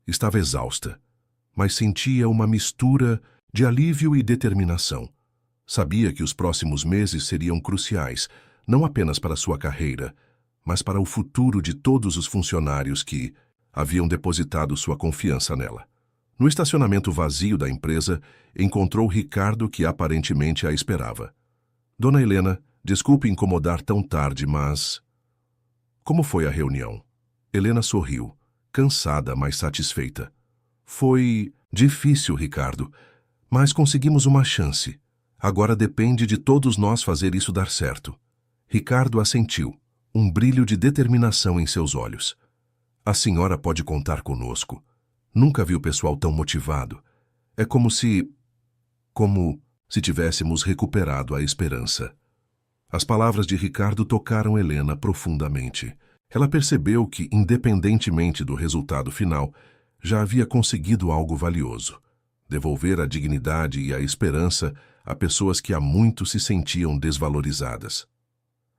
Estava exausta, mas sentia uma mistura de alívio e determinação. Sabia que os próximos meses seriam cruciais, não apenas para sua carreira, mas para o futuro de todos os funcionários que haviam depositado sua confiança nela. No estacionamento vazio da empresa, encontrou Ricardo, que aparentemente a esperava. Dona Helena, desculpe incomodar tão tarde, mas... Como foi a reunião? Helena sorriu, cansada, mas satisfeita. Foi difícil, Ricardo, mas conseguimos uma chance. Agora depende de todos nós fazer isso dar certo. Ricardo assentiu, um brilho de determinação em seus olhos. A senhora pode contar conosco. Nunca vi o pessoal tão motivado. É como se tivéssemos recuperado a esperança. As palavras de Ricardo tocaram Helena profundamente. Ela percebeu que, independentemente do resultado final, já havia conseguido algo valioso: devolver a dignidade e a esperança a pessoas que há muito se sentiam desvalorizadas.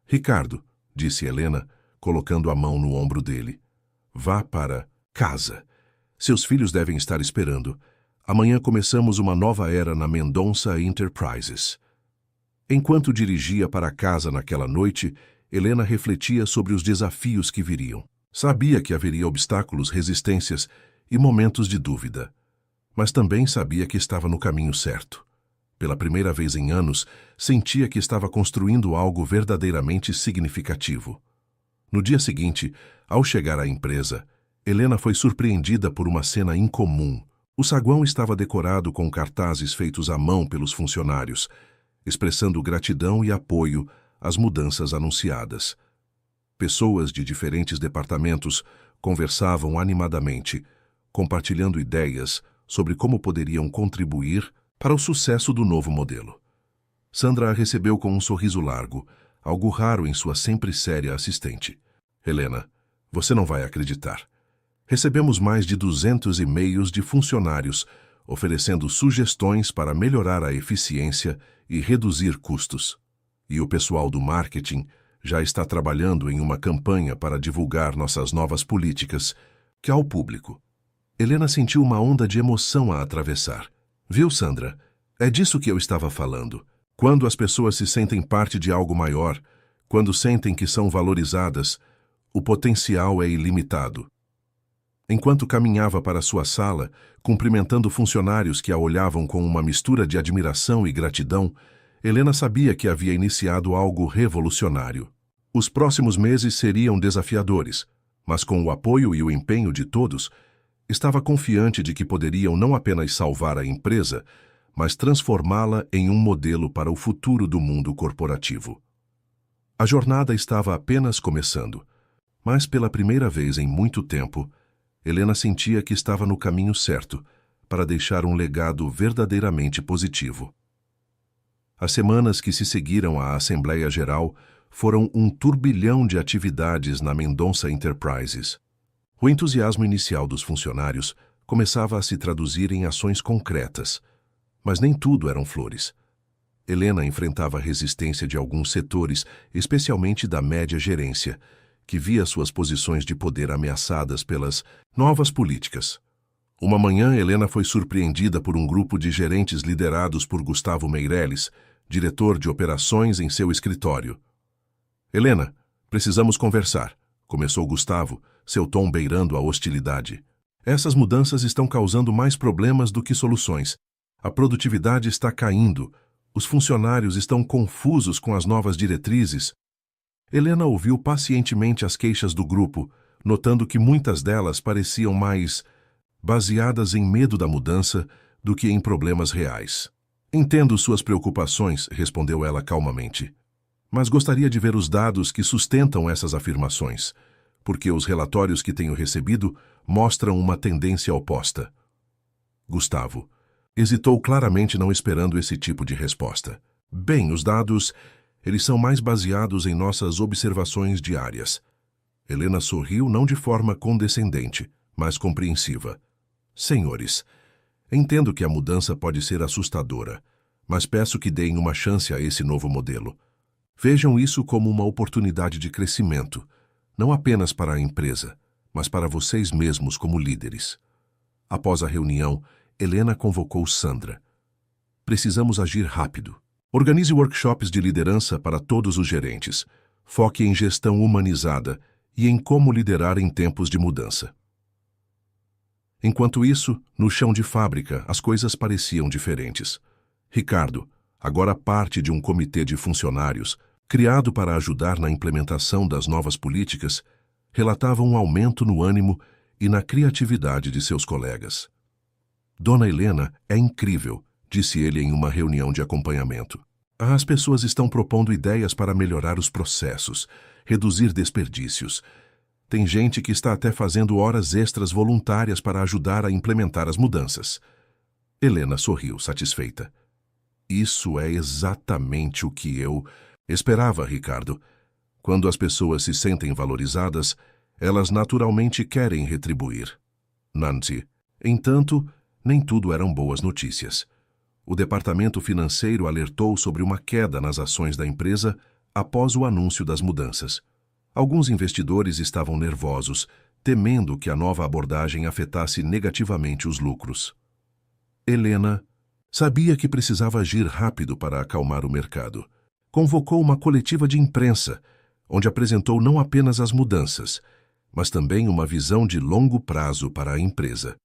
Ricardo, disse Helena, colocando a mão no ombro dele, vá para casa. Seus filhos devem estar esperando. Amanhã começamos uma nova era na Mendonça Enterprises. Enquanto dirigia para casa naquela noite, Helena refletia sobre os desafios que viriam. Sabia que haveria obstáculos, resistências e momentos de dúvida. Mas também sabia que estava no caminho certo. Pela primeira vez em anos, sentia que estava construindo algo verdadeiramente significativo. No dia seguinte, ao chegar à empresa, Helena foi surpreendida por uma cena incomum. O saguão estava decorado com cartazes feitos à mão pelos funcionários, expressando gratidão e apoio às mudanças anunciadas. Pessoas de diferentes departamentos conversavam animadamente, compartilhando ideias sobre como poderiam contribuir para o sucesso do novo modelo. Sandra a recebeu com um sorriso largo, algo raro em sua sempre séria assistente. Helena, você não vai acreditar. Recebemos mais de 200 e-mails de funcionários oferecendo sugestões para melhorar a eficiência e reduzir custos. E o pessoal do marketing já está trabalhando em uma campanha para divulgar nossas novas políticas ao público. Helena sentiu uma onda de emoção a atravessar. Viu, Sandra? É disso que eu estava falando. Quando as pessoas se sentem parte de algo maior, quando sentem que são valorizadas, o potencial é ilimitado. Enquanto caminhava para sua sala, cumprimentando funcionários que a olhavam com uma mistura de admiração e gratidão, Helena sabia que havia iniciado algo revolucionário. Os próximos meses seriam desafiadores, mas com o apoio e o empenho de todos, estava confiante de que poderiam não apenas salvar a empresa, mas transformá-la em um modelo para o futuro do mundo corporativo. A jornada estava apenas começando, mas pela primeira vez em muito tempo, Helena sentia que estava no caminho certo para deixar um legado verdadeiramente positivo. As semanas que se seguiram à Assembleia Geral foram um turbilhão de atividades na Mendonça Enterprises. O entusiasmo inicial dos funcionários começava a se traduzir em ações concretas, mas nem tudo eram flores. Helena enfrentava a resistência de alguns setores, especialmente da média gerência, que via suas posições de poder ameaçadas pelas novas políticas. Uma manhã, Helena foi surpreendida por um grupo de gerentes liderados por Gustavo Meirelles, diretor de operações, em seu escritório. Helena, precisamos conversar, começou Gustavo, seu tom beirando a hostilidade. Essas mudanças estão causando mais problemas do que soluções. A produtividade está caindo, os funcionários estão confusos com as novas diretrizes. Helena ouviu pacientemente as queixas do grupo, notando que muitas delas pareciam mais baseadas em medo da mudança do que em problemas reais. Entendo suas preocupações, respondeu ela calmamente. Mas gostaria de ver os dados que sustentam essas afirmações, porque os relatórios que tenho recebido mostram uma tendência oposta. Gustavo hesitou, claramente não esperando esse tipo de resposta. Bem, os dados, eles são mais baseados em nossas observações diárias. Helena sorriu, não de forma condescendente, mas compreensiva. Senhores, entendo que a mudança pode ser assustadora, mas peço que deem uma chance a esse novo modelo. Vejam isso como uma oportunidade de crescimento, não apenas para a empresa, mas para vocês mesmos como líderes. Após a reunião, Helena convocou Sandra. Precisamos agir rápido. Organize workshops de liderança para todos os gerentes. Foque em gestão humanizada e em como liderar em tempos de mudança. Enquanto isso, no chão de fábrica, as coisas pareciam diferentes. Ricardo, agora parte de um comitê de funcionários, criado para ajudar na implementação das novas políticas, relatava um aumento no ânimo e na criatividade de seus colegas. Dona Helena é incrível, disse ele em uma reunião de acompanhamento. As pessoas estão propondo ideias para melhorar os processos, reduzir desperdícios. Tem gente que está até fazendo horas extras voluntárias para ajudar a implementar as mudanças. Helena sorriu, satisfeita. Isso é exatamente o que eu esperava, Ricardo. Quando as pessoas se sentem valorizadas, elas naturalmente querem retribuir. Nancy, entanto, nem tudo eram boas notícias. O departamento financeiro alertou sobre uma queda nas ações da empresa após o anúncio das mudanças. Alguns investidores estavam nervosos, temendo que a nova abordagem afetasse negativamente os lucros. Helena sabia que precisava agir rápido para acalmar o mercado. Convocou uma coletiva de imprensa, onde apresentou não apenas as mudanças, mas também uma visão de longo prazo para a empresa.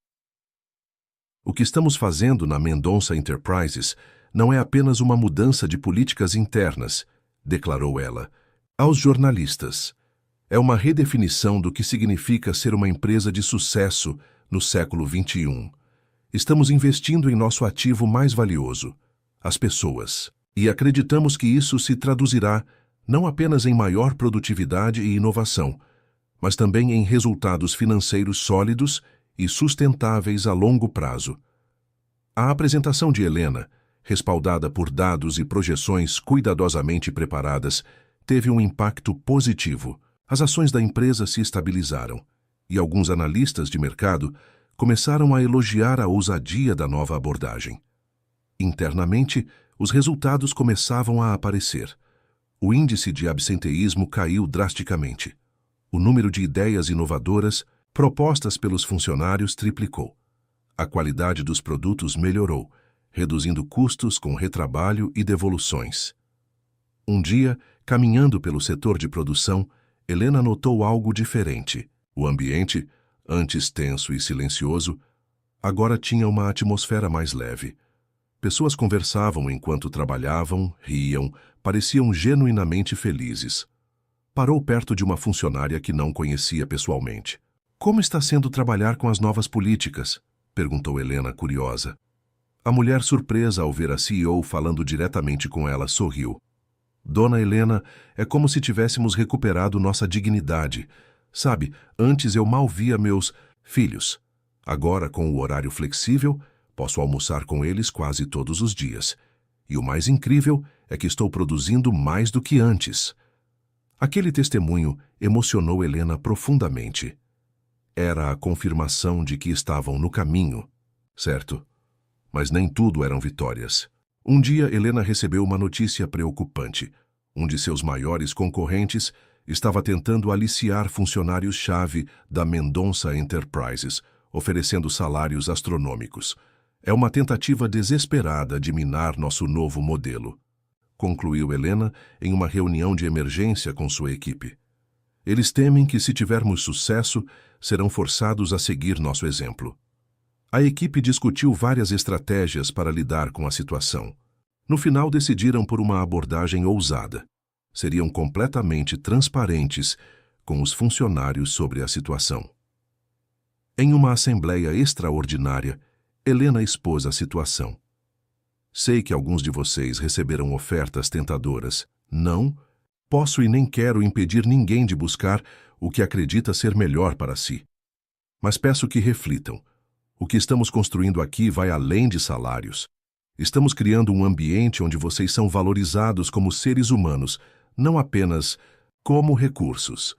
O que estamos fazendo na Mendonça Enterprises não é apenas uma mudança de políticas internas, declarou ela, aos jornalistas. É uma redefinição do que significa ser uma empresa de sucesso no século XXI. Estamos investindo em nosso ativo mais valioso, as pessoas, e acreditamos que isso se traduzirá não apenas em maior produtividade e inovação, mas também em resultados financeiros sólidos e sustentáveis a longo prazo. A apresentação de Helena, respaldada por dados e projeções cuidadosamente preparadas, teve um impacto positivo. As ações da empresa se estabilizaram, e alguns analistas de mercado começaram a elogiar a ousadia da nova abordagem. Internamente, os resultados começavam a aparecer. O índice de absenteísmo caiu drasticamente. O número de ideias inovadoras propostas pelos funcionários triplicou. A qualidade dos produtos melhorou, reduzindo custos com retrabalho e devoluções. Um dia, caminhando pelo setor de produção, Helena notou algo diferente. O ambiente, antes tenso e silencioso, agora tinha uma atmosfera mais leve. Pessoas conversavam enquanto trabalhavam, riam, pareciam genuinamente felizes. Parou perto de uma funcionária que não conhecia pessoalmente. Como está sendo trabalhar com as novas políticas? Perguntou Helena, curiosa. A mulher, surpresa ao ver a CEO falando diretamente com ela, sorriu. Dona Helena, é como se tivéssemos recuperado nossa dignidade. Sabe, antes eu mal via meus filhos. Agora, com o horário flexível, posso almoçar com eles quase todos os dias. E o mais incrível é que estou produzindo mais do que antes. Aquele testemunho emocionou Helena profundamente. Era a confirmação de que estavam no caminho, certo? Mas nem tudo eram vitórias. Um dia, Helena recebeu uma notícia preocupante. Um de seus maiores concorrentes estava tentando aliciar funcionários-chave da Mendonça Enterprises, oferecendo salários astronômicos. É uma tentativa desesperada de minar nosso novo modelo, concluiu Helena em uma reunião de emergência com sua equipe. Eles temem que, se tivermos sucesso, serão forçados a seguir nosso exemplo. A equipe discutiu várias estratégias para lidar com a situação. No final, decidiram por uma abordagem ousada. Seriam completamente transparentes com os funcionários sobre a situação. Em uma assembleia extraordinária, Helena expôs a situação. Sei que alguns de vocês receberam ofertas tentadoras. Não posso e nem quero impedir ninguém de buscar o que acredita ser melhor para si. Mas peço que reflitam. O que estamos construindo aqui vai além de salários. Estamos criando um ambiente onde vocês são valorizados como seres humanos, não apenas como recursos.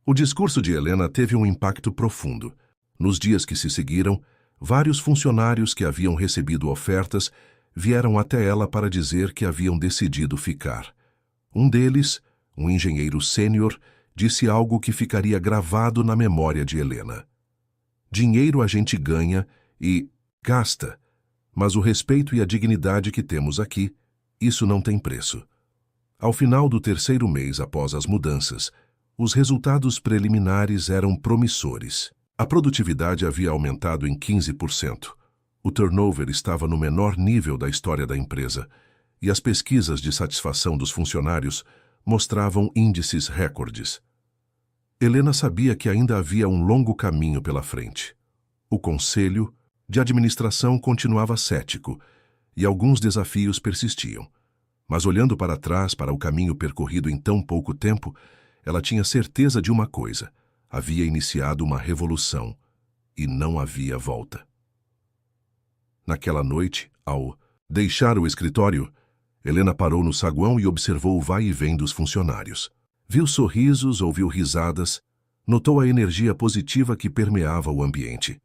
O discurso de Helena teve um impacto profundo. Nos dias que se seguiram, vários funcionários que haviam recebido ofertas vieram até ela para dizer que haviam decidido ficar. Um deles, um engenheiro sênior, disse algo que ficaria gravado na memória de Helena. Dinheiro a gente ganha e gasta, mas o respeito e a dignidade que temos aqui, isso não tem preço. Ao final do terceiro mês após as mudanças, os resultados preliminares eram promissores. A produtividade havia aumentado em 15%. O turnover estava no menor nível da história da empresa, e as pesquisas de satisfação dos funcionários mostravam índices recordes. Helena sabia que ainda havia um longo caminho pela frente. O conselho de administração continuava cético, e alguns desafios persistiam. Mas olhando para trás para o caminho percorrido em tão pouco tempo, ela tinha certeza de uma coisa: havia iniciado uma revolução, e não havia volta. Naquela noite, ao deixar o escritório, Helena parou no saguão e observou o vai e vem dos funcionários. Viu sorrisos, ouviu risadas, notou a energia positiva que permeava o ambiente.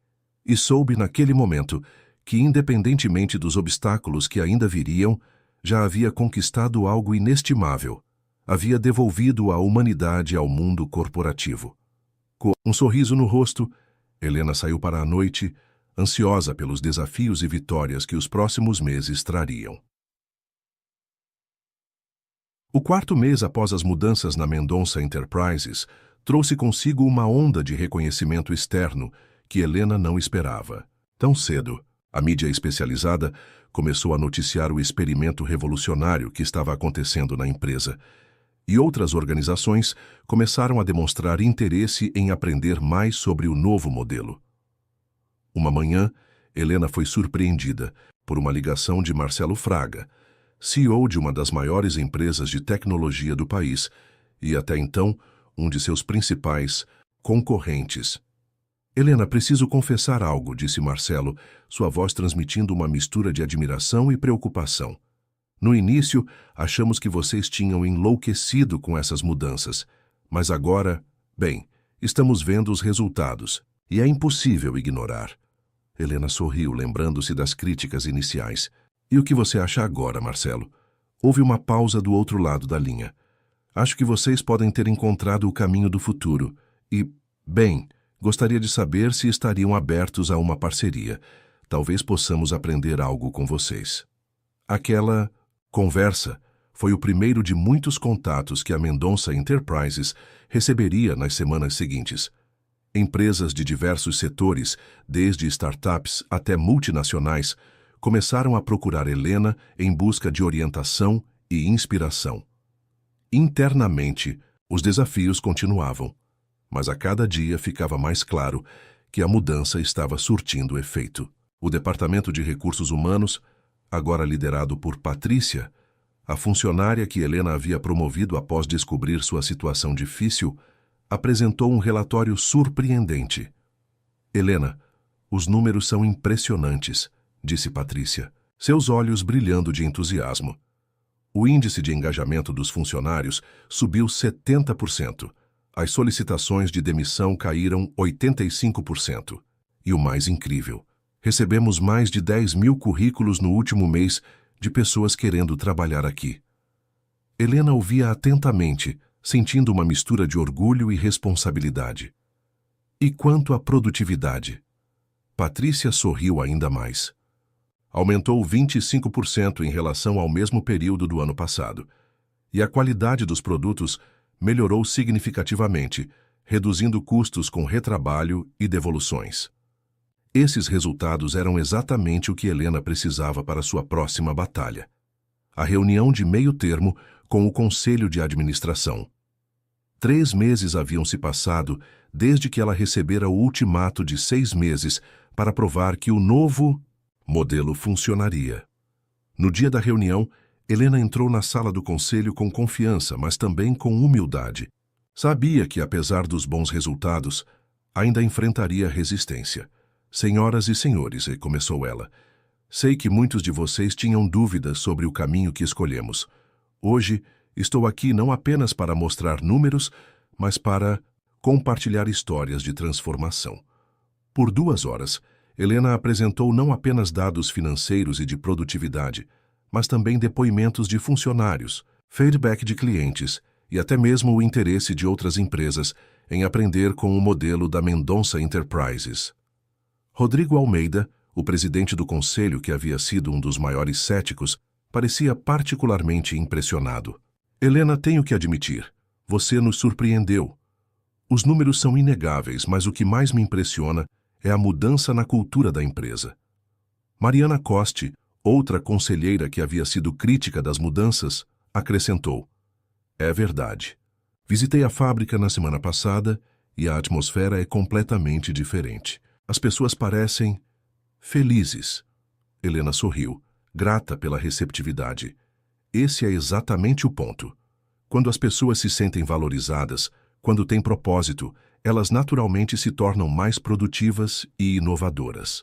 E soube naquele momento que, independentemente dos obstáculos que ainda viriam, já havia conquistado algo inestimável. Havia devolvido a humanidade ao mundo corporativo. Com um sorriso no rosto, Helena saiu para a noite, ansiosa pelos desafios e vitórias que os próximos meses trariam. O quarto mês após as mudanças na Mendonça Enterprises trouxe consigo uma onda de reconhecimento externo que Helena não esperava. Tão cedo, a mídia especializada começou a noticiar o experimento revolucionário que estava acontecendo na empresa, e outras organizações começaram a demonstrar interesse em aprender mais sobre o novo modelo. Uma manhã, Helena foi surpreendida por uma ligação de Marcelo Fraga, CEO de uma das maiores empresas de tecnologia do país e, até então, um de seus principais concorrentes. Helena, preciso confessar algo, disse Marcelo, sua voz transmitindo uma mistura de admiração e preocupação. No início, achamos que vocês tinham enlouquecido com essas mudanças, mas agora, bem, estamos vendo os resultados, e é impossível ignorar. Helena sorriu, lembrando-se das críticas iniciais. E o que você acha agora, Marcelo? Houve uma pausa do outro lado da linha. Acho que vocês podem ter encontrado o caminho do futuro e, bem, gostaria de saber se estariam abertos a uma parceria. Talvez possamos aprender algo com vocês. Aquela conversa foi o primeiro de muitos contatos que a Mendonça Enterprises receberia nas semanas seguintes. Empresas de diversos setores, desde startups até multinacionais, começaram a procurar Helena em busca de orientação e inspiração. Internamente, os desafios continuavam, mas a cada dia ficava mais claro que a mudança estava surtindo efeito. O Departamento de Recursos Humanos, agora liderado por Patrícia, a funcionária que Helena havia promovido após descobrir sua situação difícil, apresentou um relatório surpreendente. Helena, os números são impressionantes, disse Patrícia, seus olhos brilhando de entusiasmo. O índice de engajamento dos funcionários subiu 70%. As solicitações de demissão caíram 85%. E o mais incrível, recebemos mais de 10.000 currículos no último mês de pessoas querendo trabalhar aqui. Helena ouvia atentamente, sentindo uma mistura de orgulho e responsabilidade. E quanto à produtividade? Patrícia sorriu ainda mais. Aumentou 25% em relação ao mesmo período do ano passado. E a qualidade dos produtos melhorou significativamente, reduzindo custos com retrabalho e devoluções. Esses resultados eram exatamente o que Helena precisava para sua próxima batalha. A reunião de meio termo com o Conselho de Administração. 3 meses haviam se passado desde que ela recebera o ultimato de 6 meses para provar que o novo modelo funcionaria. No dia da reunião, Helena entrou na sala do conselho com confiança, mas também com humildade. Sabia que, apesar dos bons resultados, ainda enfrentaria resistência. Senhoras e senhores, começou ela, sei que muitos de vocês tinham dúvidas sobre o caminho que escolhemos. Hoje, estou aqui não apenas para mostrar números, mas para compartilhar histórias de transformação. Por 2 horas, Helena apresentou não apenas dados financeiros e de produtividade, mas também depoimentos de funcionários, feedback de clientes e até mesmo o interesse de outras empresas em aprender com o modelo da Mendonça Enterprises. Rodrigo Almeida, o presidente do conselho que havia sido um dos maiores céticos, parecia particularmente impressionado. Helena, tenho que admitir, você nos surpreendeu. Os números são inegáveis, mas o que mais me impressiona é a mudança na cultura da empresa. Mariana Coste, outra conselheira que havia sido crítica das mudanças, acrescentou: "É verdade. Visitei a fábrica na semana passada e a atmosfera é completamente diferente. As pessoas parecem felizes." Helena sorriu, grata pela receptividade. Esse é exatamente o ponto. Quando as pessoas se sentem valorizadas, quando têm propósito, elas naturalmente se tornam mais produtivas e inovadoras.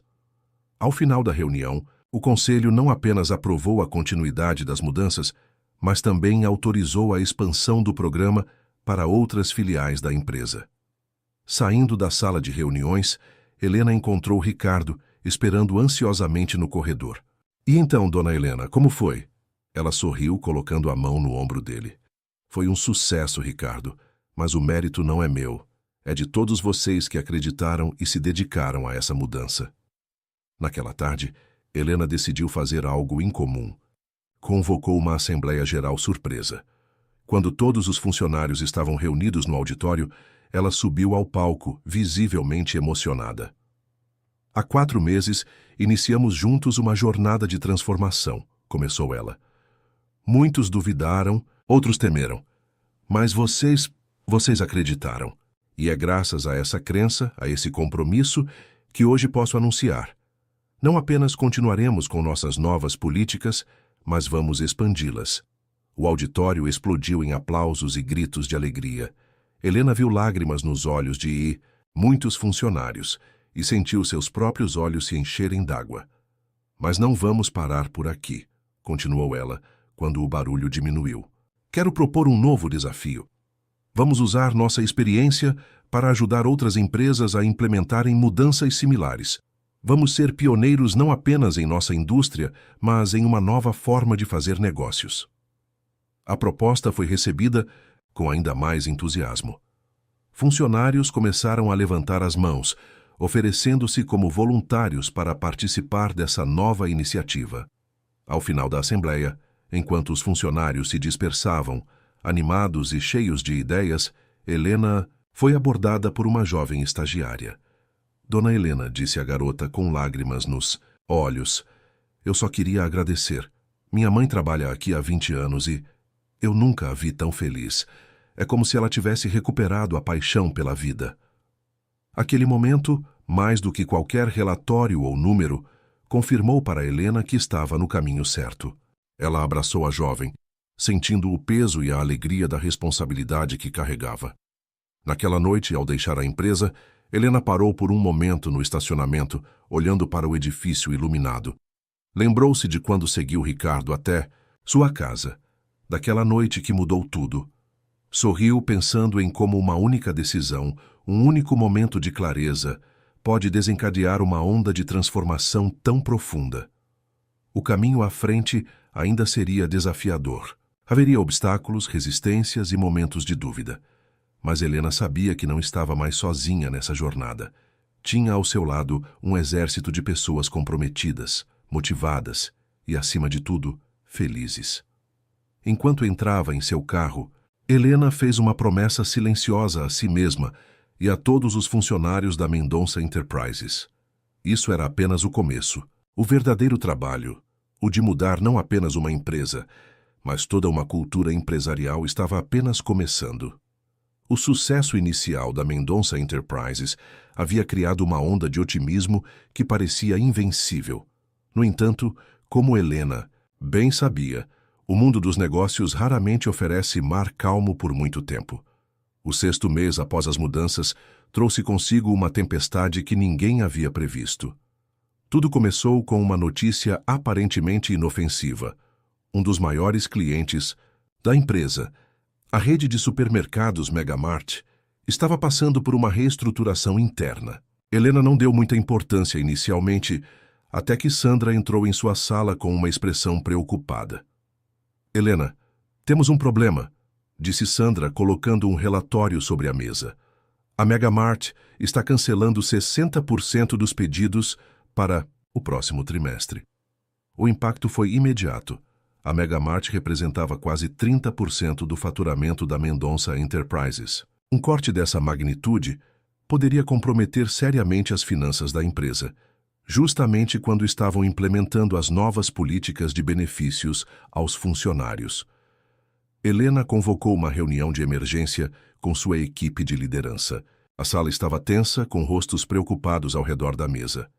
Ao final da reunião, o Conselho não apenas aprovou a continuidade das mudanças, mas também autorizou a expansão do programa para outras filiais da empresa. Saindo da sala de reuniões, Helena encontrou Ricardo, esperando ansiosamente no corredor. "E então, dona Helena, como foi?" Ela sorriu, colocando a mão no ombro dele. "Foi um sucesso, Ricardo, mas o mérito não é meu. É de todos vocês que acreditaram e se dedicaram a essa mudança." Naquela tarde, Helena decidiu fazer algo incomum. Convocou uma Assembleia Geral surpresa. Quando todos os funcionários estavam reunidos no auditório, ela subiu ao palco, visivelmente emocionada. "Há 4 meses, iniciamos juntos uma jornada de transformação", começou ela. "Muitos duvidaram, outros temeram. Mas vocês acreditaram. E é graças a essa crença, a esse compromisso, que hoje posso anunciar. Não apenas continuaremos com nossas novas políticas, mas vamos expandi-las." O auditório explodiu em aplausos e gritos de alegria. Helena viu lágrimas nos olhos de muitos funcionários e sentiu seus próprios olhos se encherem d'água. "Mas não vamos parar por aqui", continuou ela, quando o barulho diminuiu. "Quero propor um novo desafio. Vamos usar nossa experiência para ajudar outras empresas a implementarem mudanças similares. Vamos ser pioneiros não apenas em nossa indústria, mas em uma nova forma de fazer negócios." A proposta foi recebida com ainda mais entusiasmo. Funcionários começaram a levantar as mãos, oferecendo-se como voluntários para participar dessa nova iniciativa. Ao final da assembleia, enquanto os funcionários se dispersavam, animados e cheios de ideias, Helena foi abordada por uma jovem estagiária. "Dona Helena", disse a garota com lágrimas nos olhos, "eu só queria agradecer. Minha mãe trabalha aqui há 20 anos e eu nunca a vi tão feliz. É como se ela tivesse recuperado a paixão pela vida." Aquele momento, mais do que qualquer relatório ou número, confirmou para Helena que estava no caminho certo. Ela abraçou a jovem, sentindo o peso e a alegria da responsabilidade que carregava. Naquela noite, ao deixar a empresa, Helena parou por um momento no estacionamento, olhando para o edifício iluminado. Lembrou-se de quando seguiu Ricardo até sua casa, daquela noite que mudou tudo. Sorriu pensando em como uma única decisão, um único momento de clareza, pode desencadear uma onda de transformação tão profunda. O caminho à frente ainda seria desafiador. Haveria obstáculos, resistências e momentos de dúvida. Mas Helena sabia que não estava mais sozinha nessa jornada. Tinha ao seu lado um exército de pessoas comprometidas, motivadas e, acima de tudo, felizes. Enquanto entrava em seu carro, Helena fez uma promessa silenciosa a si mesma e a todos os funcionários da Mendonça Enterprises. Isso era apenas o começo. O verdadeiro trabalho, o de mudar não apenas uma empresa, mas toda uma cultura empresarial, estava apenas começando. O sucesso inicial da Mendonça Enterprises havia criado uma onda de otimismo que parecia invencível. No entanto, como Helena bem sabia, o mundo dos negócios raramente oferece mar calmo por muito tempo. O 6º mês após as mudanças trouxe consigo uma tempestade que ninguém havia previsto. Tudo começou com uma notícia aparentemente inofensiva. Um dos maiores clientes da empresa, a rede de supermercados Megamart, estava passando por uma reestruturação interna. Helena não deu muita importância inicialmente, até que Sandra entrou em sua sala com uma expressão preocupada. "Helena, temos um problema", disse Sandra, colocando um relatório sobre a mesa. "A Megamart está cancelando 60% dos pedidos para o próximo trimestre." O impacto foi imediato. A Megamart representava quase 30% do faturamento da Mendonça Enterprises. Um corte dessa magnitude poderia comprometer seriamente as finanças da empresa, justamente quando estavam implementando as novas políticas de benefícios aos funcionários. Helena convocou uma reunião de emergência com sua equipe de liderança. A sala estava tensa, com rostos preocupados ao redor da mesa.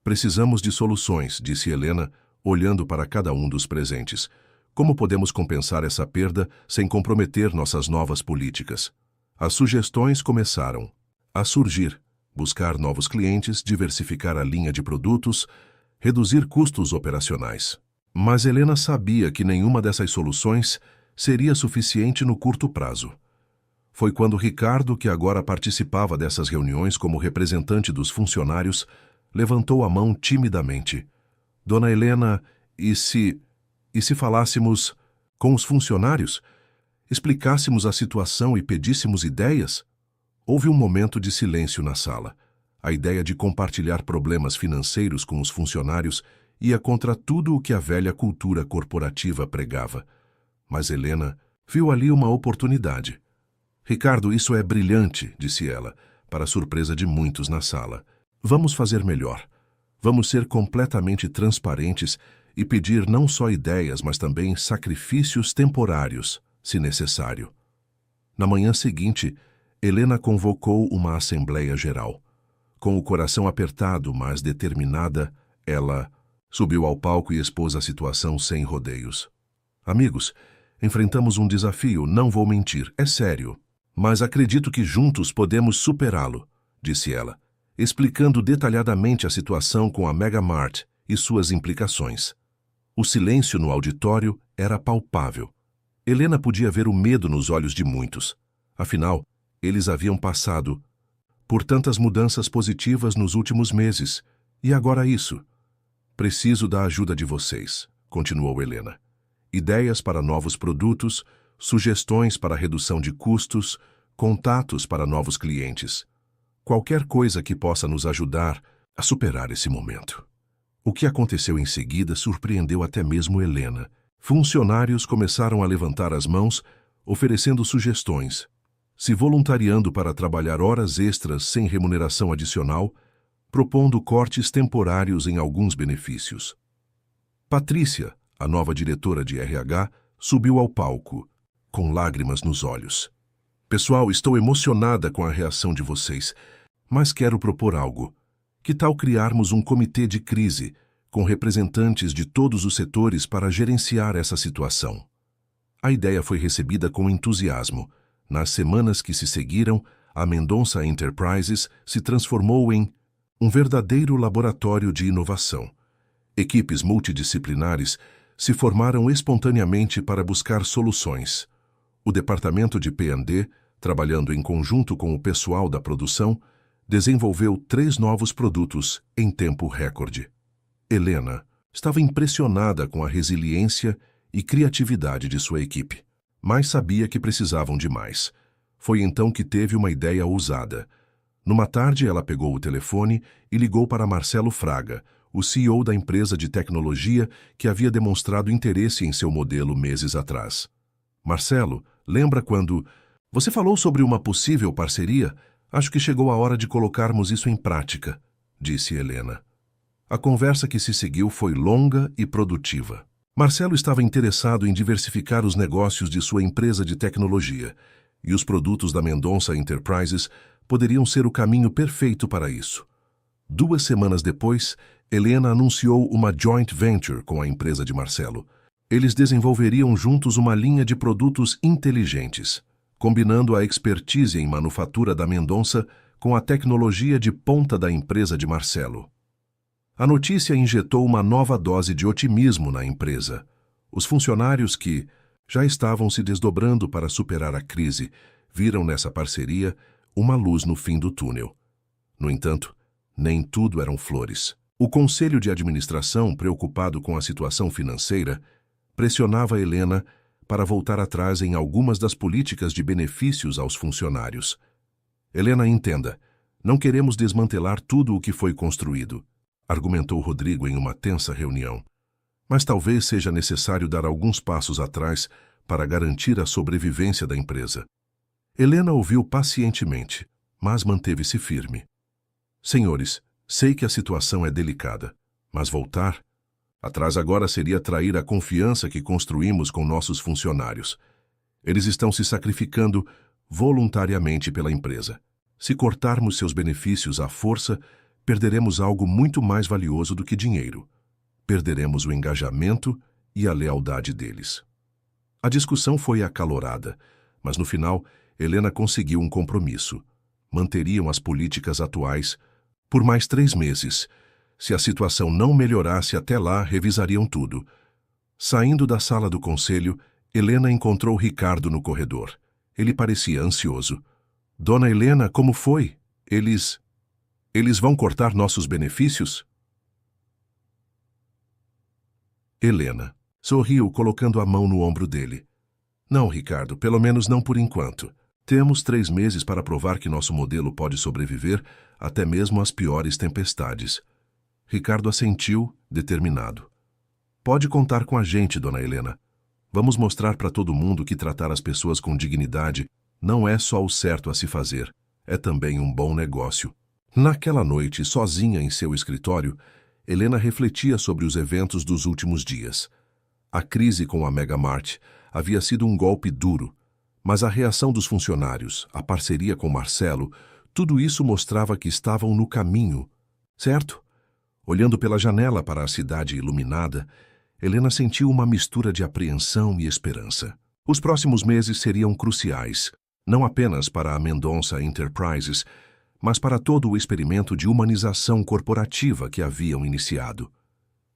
Precisamos de soluções, disse Helena, olhando para cada um dos presentes. Como podemos compensar essa perda sem comprometer nossas novas políticas? As sugestões começaram a surgir. Buscar novos clientes, diversificar a linha de produtos, reduzir custos operacionais. Mas Helena sabia que nenhuma dessas soluções seria suficiente no curto prazo. Foi quando Ricardo, que agora participava dessas reuniões como representante dos funcionários, levantou a mão timidamente. Dona Helena, e se falássemos com os funcionários? Explicássemos a situação e pedíssemos ideias? Houve um momento de silêncio na sala. A ideia de compartilhar problemas financeiros com os funcionários ia contra tudo o que a velha cultura corporativa pregava. Mas Helena viu ali uma oportunidade. Ricardo, isso é brilhante, disse ela, para a surpresa de muitos na sala. Vamos fazer melhor. Vamos ser completamente transparentes e pedir não só ideias, mas também sacrifícios temporários, se necessário. Na manhã seguinte, Helena convocou uma assembleia geral. Com o coração apertado, mas determinada, ela subiu ao palco e expôs a situação sem rodeios. Amigos, enfrentamos um desafio, não vou mentir, é sério. Mas acredito que juntos podemos superá-lo, disse ela, explicando detalhadamente a situação com a Mega Mart e suas implicações. O silêncio no auditório era palpável. Helena podia ver o medo nos olhos de muitos. Afinal, eles haviam passado por tantas mudanças positivas nos últimos meses. E agora isso. Preciso da ajuda de vocês, continuou Helena. Ideias para novos produtos, sugestões para redução de custos, contatos para novos clientes. Qualquer coisa que possa nos ajudar a superar esse momento. O que aconteceu em seguida surpreendeu até mesmo Helena. Funcionários começaram a levantar as mãos, oferecendo sugestões, se voluntariando para trabalhar horas extras sem remuneração adicional, propondo cortes temporários em alguns benefícios. Patrícia, a nova diretora de RH, subiu ao palco, com lágrimas nos olhos. Pessoal, estou emocionada com a reação de vocês, mas quero propor algo. Que tal criarmos um comitê de crise, com representantes de todos os setores para gerenciar essa situação? A ideia foi recebida com entusiasmo. Nas semanas que se seguiram, a Mendonça Enterprises se transformou em um verdadeiro laboratório de inovação. Equipes multidisciplinares se formaram espontaneamente para buscar soluções. O departamento de P&D, trabalhando em conjunto com o pessoal da produção, desenvolveu 3 novos produtos em tempo recorde. Helena estava impressionada com a resiliência e criatividade de sua equipe, mas sabia que precisavam de mais. Foi então que teve uma ideia ousada. Numa tarde, ela pegou o telefone e ligou para Marcelo Fraga, o CEO da empresa de tecnologia que havia demonstrado interesse em seu modelo meses atrás. Marcelo, lembra quando você falou sobre uma possível parceria? Acho que chegou a hora de colocarmos isso em prática, disse Helena. A conversa que se seguiu foi longa e produtiva. Marcelo estava interessado em diversificar os negócios de sua empresa de tecnologia, e os produtos da Mendonça Enterprises poderiam ser o caminho perfeito para isso. 2 semanas depois, Helena anunciou uma joint venture com a empresa de Marcelo. Eles desenvolveriam juntos uma linha de produtos inteligentes, combinando a expertise em manufatura da Mendonça com a tecnologia de ponta da empresa de Marcelo. A notícia injetou uma nova dose de otimismo na empresa. Os funcionários que já estavam se desdobrando para superar a crise viram nessa parceria uma luz no fim do túnel. No entanto, nem tudo eram flores. O conselho de administração, preocupado com a situação financeira, pressionava Helena para voltar atrás em algumas das políticas de benefícios aos funcionários. Helena, entenda, não queremos desmantelar tudo o que foi construído, argumentou Rodrigo em uma tensa reunião. Mas talvez seja necessário dar alguns passos atrás para garantir a sobrevivência da empresa. Helena ouviu pacientemente, mas manteve-se firme. Senhores, sei que a situação é delicada, mas voltar atrás agora seria trair a confiança que construímos com nossos funcionários. Eles estão se sacrificando voluntariamente pela empresa. Se cortarmos seus benefícios à força, perderemos algo muito mais valioso do que dinheiro. Perderemos o engajamento e a lealdade deles. A discussão foi acalorada, mas no final, Helena conseguiu um compromisso. Manteriam as políticas atuais por mais 3 meses. Se a situação não melhorasse até lá, revisariam tudo. Saindo da sala do conselho, Helena encontrou Ricardo no corredor. Ele parecia ansioso. Dona Helena, como foi? Eles vão cortar nossos benefícios? Helena sorriu, colocando a mão no ombro dele. Não, Ricardo, pelo menos não por enquanto. Temos 3 meses para provar que nosso modelo pode sobreviver até mesmo às piores tempestades. Ricardo assentiu, determinado. Pode contar com a gente, Dona Helena. Vamos mostrar para todo mundo que tratar as pessoas com dignidade não é só o certo a se fazer, é também um bom negócio. Naquela noite, sozinha em seu escritório, Helena refletia sobre os eventos dos últimos dias. A crise com a Megamart havia sido um golpe duro, mas a reação dos funcionários, a parceria com Marcelo, tudo isso mostrava que estavam no caminho, certo? Olhando pela janela para a cidade iluminada, Helena sentiu uma mistura de apreensão e esperança. Os próximos meses seriam cruciais, não apenas para a Mendonça Enterprises, mas para todo o experimento de humanização corporativa que haviam iniciado.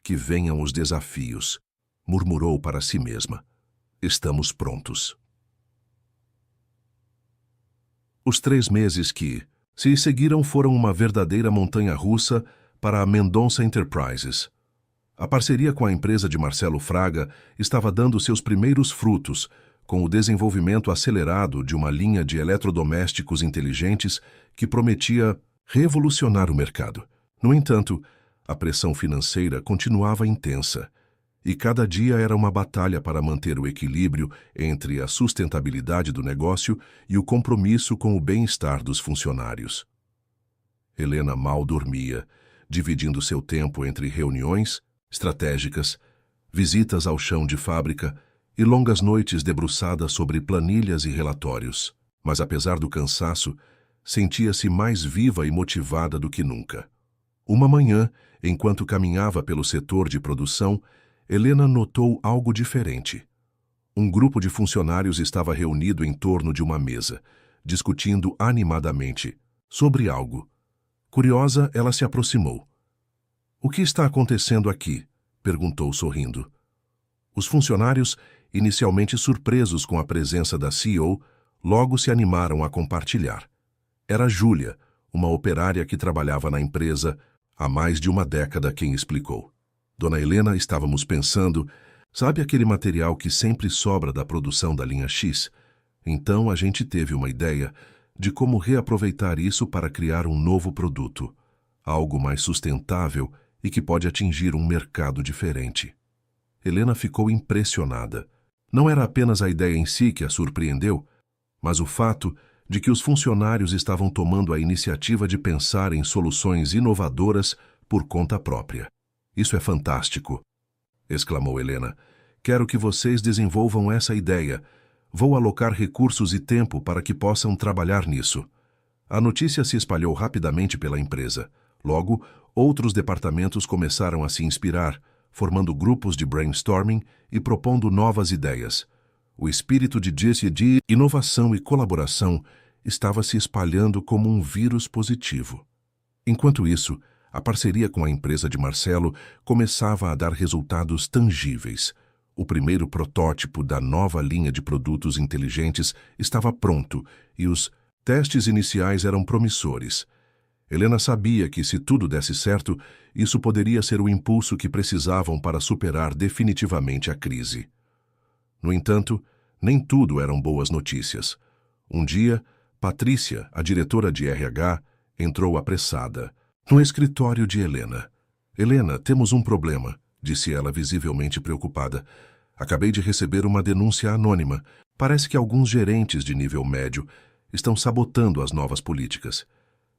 Que venham os desafios, murmurou para si mesma. Estamos prontos. Os 3 meses que se seguiram foram uma verdadeira montanha-russa para a Mendonça Enterprises. A parceria com a empresa de Marcelo Fraga estava dando seus primeiros frutos, com o desenvolvimento acelerado de uma linha de eletrodomésticos inteligentes que prometia revolucionar o mercado. No entanto, a pressão financeira continuava intensa, e cada dia era uma batalha para manter o equilíbrio entre a sustentabilidade do negócio e o compromisso com o bem-estar dos funcionários. Helena mal dormia, dividindo seu tempo entre reuniões estratégicas, visitas ao chão de fábrica e longas noites debruçadas sobre planilhas e relatórios. Mas apesar do cansaço, sentia-se mais viva e motivada do que nunca. Uma manhã, enquanto caminhava pelo setor de produção, Helena notou algo diferente. Um grupo de funcionários estava reunido em torno de uma mesa, discutindo animadamente sobre algo. Curiosa, ela se aproximou. "O que está acontecendo aqui?" perguntou sorrindo. Os funcionários, inicialmente surpresos com a presença da CEO, logo se animaram a compartilhar. Era Júlia, uma operária que trabalhava na empresa há mais de uma década, quem explicou. Dona Helena, estávamos pensando, sabe aquele material que sempre sobra da produção da linha X? Então a gente teve uma ideia de como reaproveitar isso para criar um novo produto, algo mais sustentável e que pode atingir um mercado diferente. Helena ficou impressionada. Não era apenas a ideia em si que a surpreendeu, mas o fato de que os funcionários estavam tomando a iniciativa de pensar em soluções inovadoras por conta própria. "Isso é fantástico!" exclamou Helena. "Quero que vocês desenvolvam essa ideia. Vou alocar recursos e tempo para que possam trabalhar nisso." A notícia se espalhou rapidamente pela empresa. Logo, outros departamentos começaram a se inspirar, formando grupos de brainstorming e propondo novas ideias. O espírito de inovação e colaboração estava se espalhando como um vírus positivo. Enquanto isso, a parceria com a empresa de Marcelo começava a dar resultados tangíveis. O primeiro protótipo da nova linha de produtos inteligentes estava pronto e os testes iniciais eram promissores. Helena sabia que, se tudo desse certo, isso poderia ser o impulso que precisavam para superar definitivamente a crise. No entanto, nem tudo eram boas notícias. Um dia, Patrícia, a diretora de RH, entrou apressada no escritório de Helena. "Helena, temos um problema", disse ela, visivelmente preocupada. "Acabei de receber uma denúncia anônima. Parece que alguns gerentes de nível médio estão sabotando as novas políticas,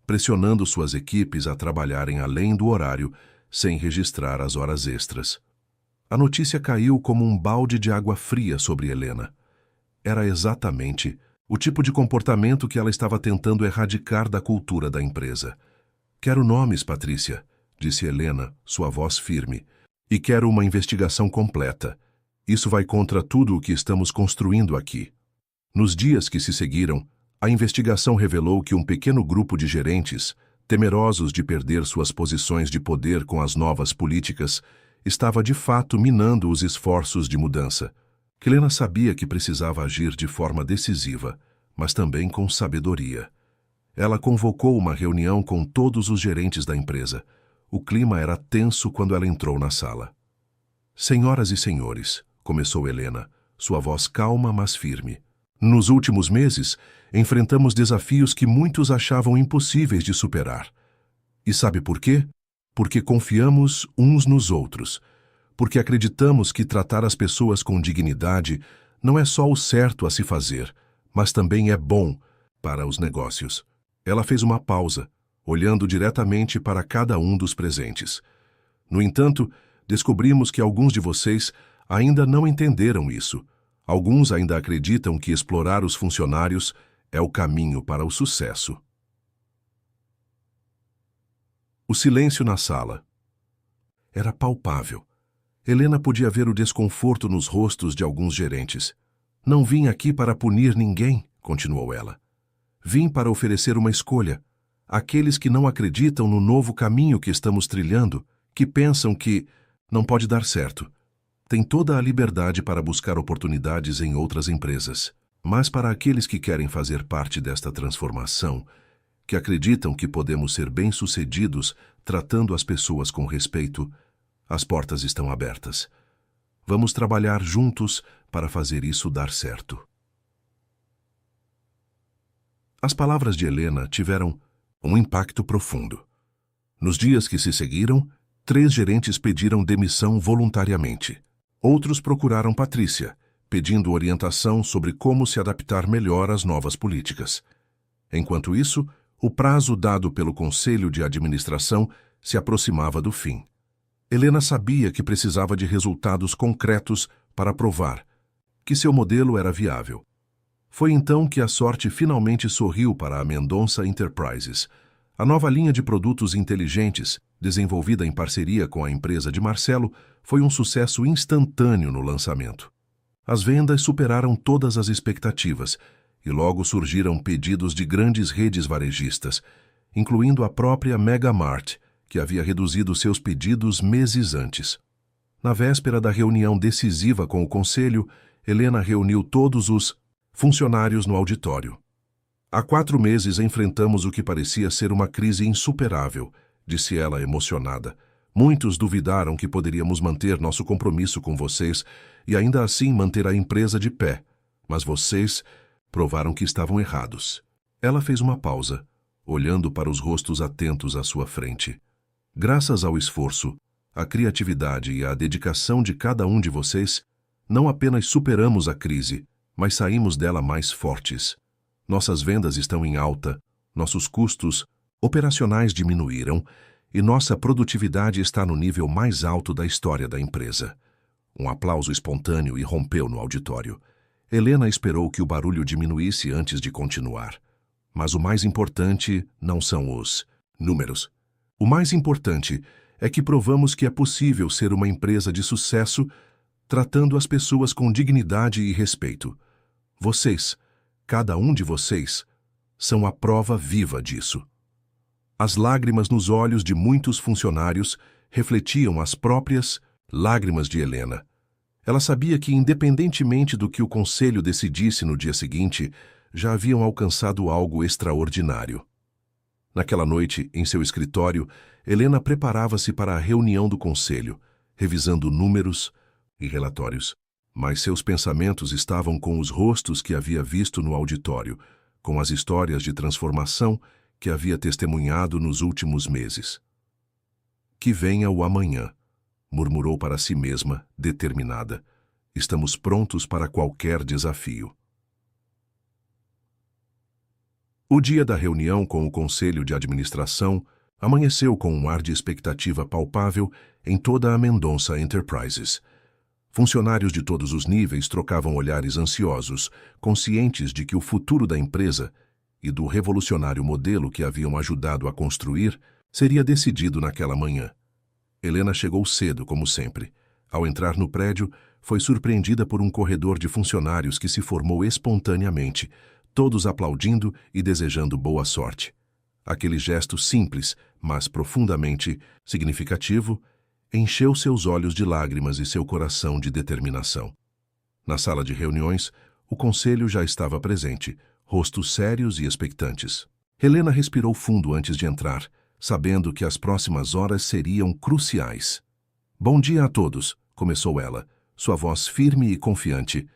pressionando suas equipes a trabalharem além do horário sem registrar as horas extras. A notícia caiu como um balde de água fria sobre Helena. Era exatamente o tipo de comportamento que ela estava tentando erradicar da cultura da empresa. Quero nomes, Patrícia, disse Helena, sua voz firme, e quero uma investigação completa. Isso vai contra tudo o que estamos construindo aqui. Nos dias que se seguiram, a investigação revelou que um pequeno grupo de gerentes, temerosos de perder suas posições de poder com as novas políticas, estava de fato minando os esforços de mudança. Helena sabia que precisava agir de forma decisiva, mas também com sabedoria. Ela convocou uma reunião com todos os gerentes da empresa. O clima era tenso quando ela entrou na sala. Senhoras e senhores, começou Helena, sua voz calma, mas firme. Nos últimos meses, enfrentamos desafios que muitos achavam impossíveis de superar. E sabe por quê? Porque confiamos uns nos outros. Porque acreditamos que tratar as pessoas com dignidade não é só o certo a se fazer, mas também é bom para os negócios. Ela fez uma pausa, olhando diretamente para cada um dos presentes. No entanto, descobrimos que alguns de vocês ainda não entenderam isso. Alguns ainda acreditam que explorar os funcionários é o caminho para o sucesso. O silêncio na sala era palpável. Helena podia ver o desconforto nos rostos de alguns gerentes. Não vim aqui para punir ninguém, continuou ela. Vim para oferecer uma escolha. Aqueles que não acreditam no novo caminho que estamos trilhando, que pensam que não pode dar certo, têm toda a liberdade para buscar oportunidades em outras empresas. Mas para aqueles que querem fazer parte desta transformação, que acreditam que podemos ser bem-sucedidos tratando as pessoas com respeito, as portas estão abertas. Vamos trabalhar juntos para fazer isso dar certo. As palavras de Helena tiveram um impacto profundo. Nos dias que se seguiram, 3 gerentes pediram demissão voluntariamente. Outros procuraram Patrícia, pedindo orientação sobre como se adaptar melhor às novas políticas. Enquanto isso, o prazo dado pelo Conselho de Administração se aproximava do fim. Helena sabia que precisava de resultados concretos para provar que seu modelo era viável. Foi então que a sorte finalmente sorriu para a Mendonça Enterprises. A nova linha de produtos inteligentes, desenvolvida em parceria com a empresa de Marcelo, foi um sucesso instantâneo no lançamento. As vendas superaram todas as expectativas e logo surgiram pedidos de grandes redes varejistas, incluindo a própria Megamart, que havia reduzido seus pedidos meses antes. Na véspera da reunião decisiva com o conselho, Helena reuniu todos os funcionários no auditório. Há 4 meses enfrentamos o que parecia ser uma crise insuperável, disse ela emocionada. Muitos duvidaram que poderíamos manter nosso compromisso com vocês e ainda assim manter a empresa de pé, mas vocês provaram que estavam errados. Ela fez uma pausa, olhando para os rostos atentos à sua frente. Graças ao esforço, à criatividade e à dedicação de cada um de vocês, não apenas superamos a crise, mas saímos dela mais fortes. Nossas vendas estão em alta, nossos custos operacionais diminuíram e nossa produtividade está no nível mais alto da história da empresa. Um aplauso espontâneo irrompeu no auditório. Helena esperou que o barulho diminuísse antes de continuar. Mas o mais importante não são os números. O mais importante é que provamos que é possível ser uma empresa de sucesso tratando as pessoas com dignidade e respeito. Vocês, cada um de vocês, são a prova viva disso. As lágrimas nos olhos de muitos funcionários refletiam as próprias lágrimas de Helena. Ela sabia que, independentemente do que o conselho decidisse no dia seguinte, já haviam alcançado algo extraordinário. Naquela noite, em seu escritório, Helena preparava-se para a reunião do conselho, revisando números e relatórios. Mas seus pensamentos estavam com os rostos que havia visto no auditório, com as histórias de transformação que havia testemunhado nos últimos meses. Que venha o amanhã, murmurou para si mesma, determinada. Estamos prontos para qualquer desafio. O dia da reunião com o Conselho de Administração amanheceu com um ar de expectativa palpável em toda a Mendonça Enterprises. Funcionários de todos os níveis trocavam olhares ansiosos, conscientes de que o futuro da empresa e do revolucionário modelo que haviam ajudado a construir seria decidido naquela manhã. Helena chegou cedo, como sempre. Ao entrar no prédio, foi surpreendida por um corredor de funcionários que se formou espontaneamente, todos aplaudindo e desejando boa sorte. Aquele gesto simples, mas profundamente significativo, encheu seus olhos de lágrimas e seu coração de determinação. Na sala de reuniões, o conselho já estava presente, rostos sérios e expectantes. Helena respirou fundo antes de entrar, sabendo que as próximas horas seriam cruciais. "Bom dia a todos", começou ela, sua voz firme e confiante.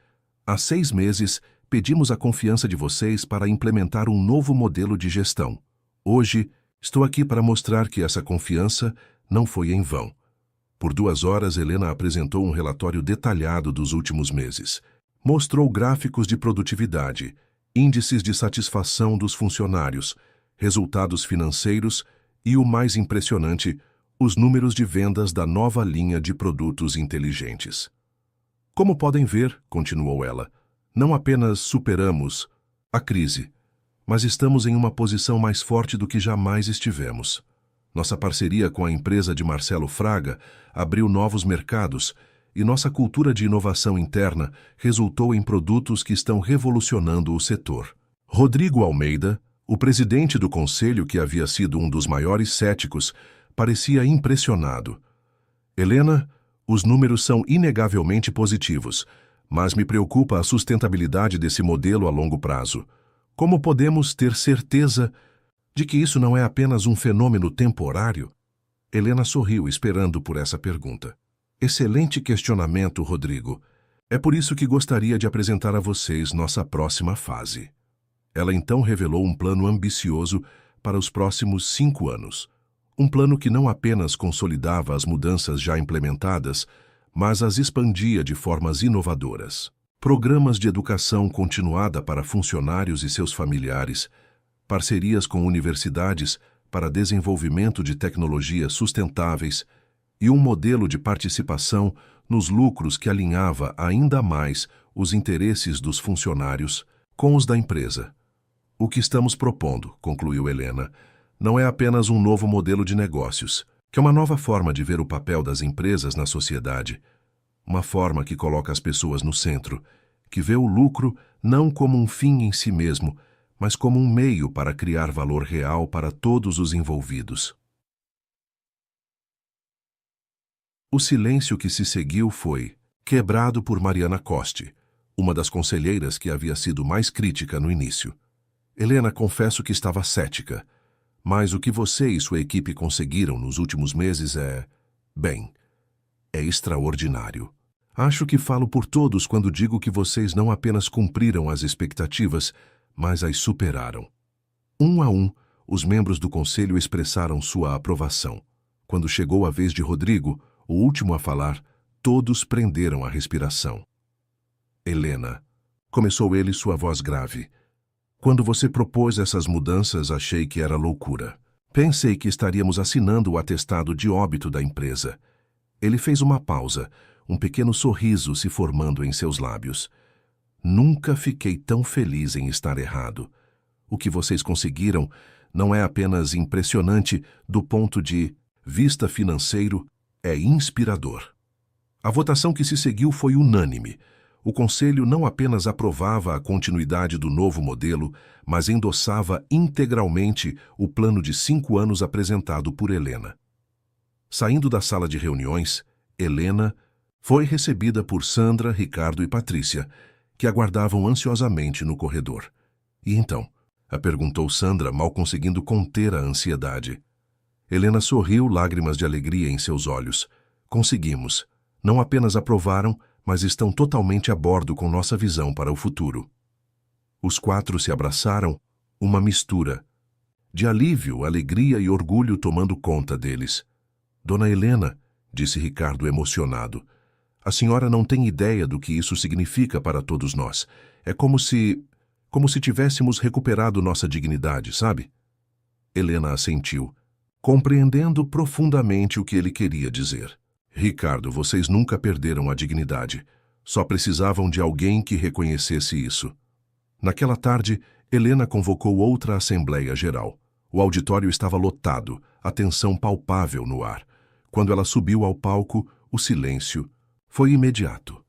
"Há 6 meses, pedimos a confiança de vocês para implementar um novo modelo de gestão. Hoje, estou aqui para mostrar que essa confiança não foi em vão." Por 2 horas, Helena apresentou um relatório detalhado dos últimos meses. Mostrou gráficos de produtividade, índices de satisfação dos funcionários, resultados financeiros e, o mais impressionante, os números de vendas da nova linha de produtos inteligentes. "Como podem ver", continuou ela, "não apenas superamos a crise, mas estamos em uma posição mais forte do que jamais estivemos. Nossa parceria com a empresa de Marcelo Fraga abriu novos mercados e nossa cultura de inovação interna resultou em produtos que estão revolucionando o setor." Rodrigo Almeida, o presidente do conselho, que havia sido um dos maiores céticos, parecia impressionado. "Helena, os números são inegavelmente positivos, mas me preocupa a sustentabilidade desse modelo a longo prazo. Como podemos ter certeza de que isso não é apenas um fenômeno temporário?" Helena sorriu, esperando por essa pergunta. "Excelente questionamento, Rodrigo. É por isso que gostaria de apresentar a vocês nossa próxima fase." Ela então revelou um plano ambicioso para os próximos 5 anos. Um plano que não apenas consolidava as mudanças já implementadas, mas as expandia de formas inovadoras. Programas de educação continuada para funcionários e seus familiares, parcerias com universidades para desenvolvimento de tecnologias sustentáveis e um modelo de participação nos lucros que alinhava ainda mais os interesses dos funcionários com os da empresa. "O que estamos propondo", concluiu Helena, "não é apenas um novo modelo de negócios, que é uma nova forma de ver o papel das empresas na sociedade, uma forma que coloca as pessoas no centro, que vê o lucro não como um fim em si mesmo, mas como um meio para criar valor real para todos os envolvidos." O silêncio que se seguiu foi quebrado por Mariana Coste, uma das conselheiras que havia sido mais crítica no início. "Helena, confesso que estava cética, mas o que você e sua equipe conseguiram nos últimos meses é extraordinário. Acho que falo por todos quando digo que vocês não apenas cumpriram as expectativas, mas as superaram." Um a um, os membros do conselho expressaram sua aprovação. Quando chegou a vez de Rodrigo, o último a falar, todos prenderam a respiração. "Helena", começou ele, sua voz grave, "quando você propôs essas mudanças, achei que era loucura. Pensei que estaríamos assinando o atestado de óbito da empresa." Ele fez uma pausa, um pequeno sorriso se formando em seus lábios. "Nunca fiquei tão feliz em estar errado. O que vocês conseguiram não é apenas impressionante do ponto de vista financeiro, é inspirador." A votação que se seguiu foi unânime. O conselho não apenas aprovava a continuidade do novo modelo, mas endossava integralmente o plano de 5 anos apresentado por Helena. Saindo da sala de reuniões, Helena foi recebida por Sandra, Ricardo e Patrícia, que aguardavam ansiosamente no corredor. "E então?", a perguntou Sandra, mal conseguindo conter a ansiedade. Helena sorriu, lágrimas de alegria em seus olhos. "Conseguimos. Não apenas aprovaram, mas estão totalmente a bordo com nossa visão para o futuro." Os 4 se abraçaram, uma mistura de alívio, alegria e orgulho tomando conta deles. "Dona Helena", disse Ricardo emocionado, "a senhora não tem ideia do que isso significa para todos nós. É como se Como se tivéssemos recuperado nossa dignidade, sabe? Helena assentiu, compreendendo profundamente o que ele queria dizer. Ricardo, vocês nunca perderam a dignidade. Só precisavam de alguém que reconhecesse isso. Naquela tarde, Helena convocou outra Assembleia Geral. O auditório estava lotado, a tensão palpável no ar. Quando ela subiu ao palco, o silêncio foi imediato.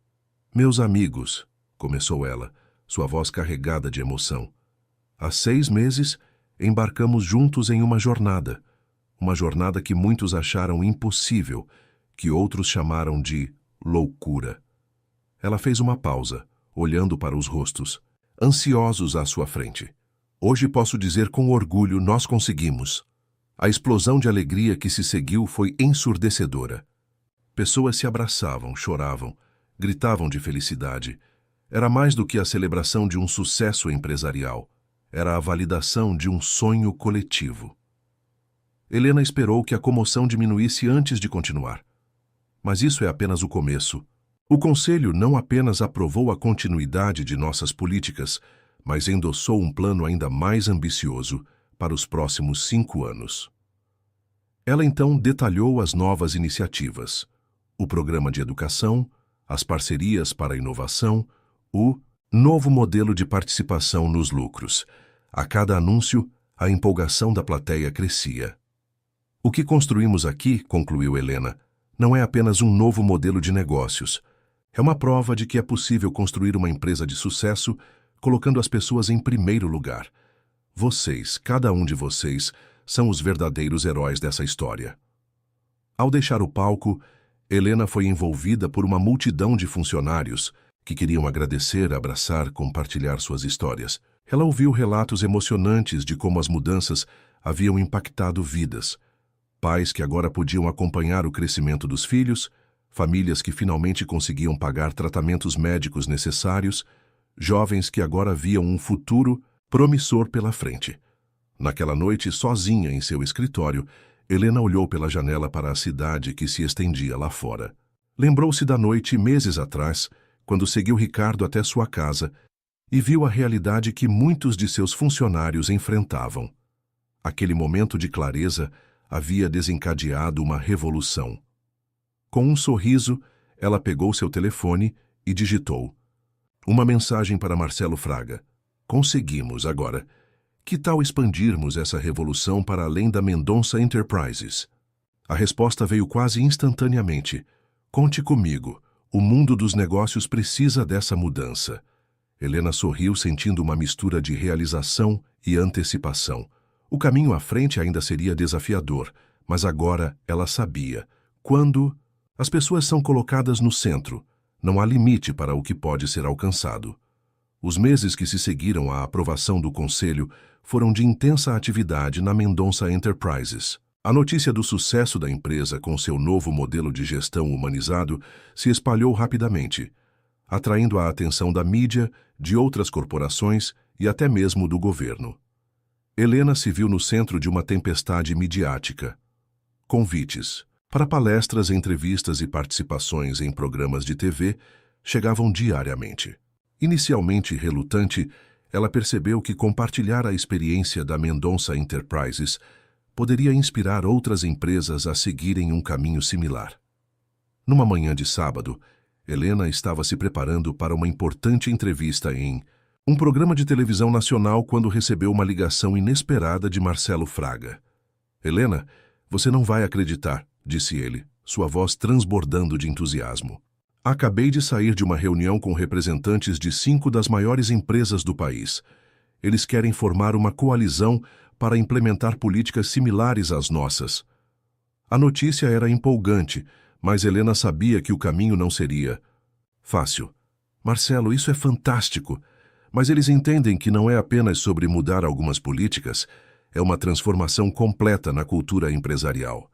Meus amigos, começou ela, sua voz carregada de emoção. Há 6 meses, embarcamos juntos em uma jornada que muitos acharam impossível, que outros chamaram de loucura. Ela fez uma pausa, olhando para os rostos, ansiosos à sua frente. Hoje posso dizer com orgulho, nós conseguimos. A explosão de alegria que se seguiu foi ensurdecedora. Pessoas se abraçavam, choravam, gritavam de felicidade. Era mais do que a celebração de um sucesso empresarial. Era a validação de um sonho coletivo. Helena esperou que a comoção diminuísse antes de continuar. Mas isso é apenas o começo. O Conselho não apenas aprovou a continuidade de nossas políticas, mas endossou um plano ainda mais ambicioso para os próximos 5 anos. Ela então detalhou as novas iniciativas, o programa de educação, as parcerias para a inovação, o novo modelo de participação nos lucros. A cada anúncio, a empolgação da plateia crescia. O que construímos aqui, concluiu Helena, não é apenas um novo modelo de negócios. É uma prova de que é possível construir uma empresa de sucesso colocando as pessoas em primeiro lugar. Vocês, cada um de vocês, são os verdadeiros heróis dessa história. Ao deixar o palco, Helena foi envolvida por uma multidão de funcionários que queriam agradecer, abraçar, compartilhar suas histórias. Ela ouviu relatos emocionantes de como as mudanças haviam impactado vidas. Pais que agora podiam acompanhar o crescimento dos filhos, famílias que finalmente conseguiam pagar tratamentos médicos necessários, jovens que agora viam um futuro promissor pela frente. Naquela noite, sozinha em seu escritório, Helena olhou pela janela para a cidade que se estendia lá fora. Lembrou-se da noite meses atrás, quando seguiu Ricardo até sua casa e viu a realidade que muitos de seus funcionários enfrentavam. Aquele momento de clareza havia desencadeado uma revolução. Com um sorriso, ela pegou seu telefone e digitou. Uma mensagem para Marcelo Fraga. Conseguimos agora. Que tal expandirmos essa revolução para além da Mendonça Enterprises? A resposta veio quase instantaneamente. Conte comigo. O mundo dos negócios precisa dessa mudança. Helena sorriu, sentindo uma mistura de realização e antecipação. O caminho à frente ainda seria desafiador, mas agora ela sabia. Quando as pessoas são colocadas no centro, não há limite para o que pode ser alcançado. Os meses que se seguiram à aprovação do Conselho foram de intensa atividade na Mendonça Enterprises. A notícia do sucesso da empresa com seu novo modelo de gestão humanizado se espalhou rapidamente, atraindo a atenção da mídia, de outras corporações e até mesmo do governo. Helena se viu no centro de uma tempestade midiática. Convites para palestras, entrevistas e participações em programas de TV chegavam diariamente. Inicialmente relutante, ela percebeu que compartilhar a experiência da Mendonça Enterprises poderia inspirar outras empresas a seguirem um caminho similar. Numa manhã de sábado, Helena estava se preparando para uma importante entrevista em um programa de televisão nacional quando recebeu uma ligação inesperada de Marcelo Fraga. Helena, você não vai acreditar, disse ele, sua voz transbordando de entusiasmo. Acabei de sair de uma reunião com representantes de 5 das maiores empresas do país. Eles querem formar uma coalizão para implementar políticas similares às nossas. A notícia era empolgante, mas Helena sabia que o caminho não seria fácil. Marcelo, isso é fantástico, mas eles entendem que não é apenas sobre mudar algumas políticas, é uma transformação completa na cultura empresarial.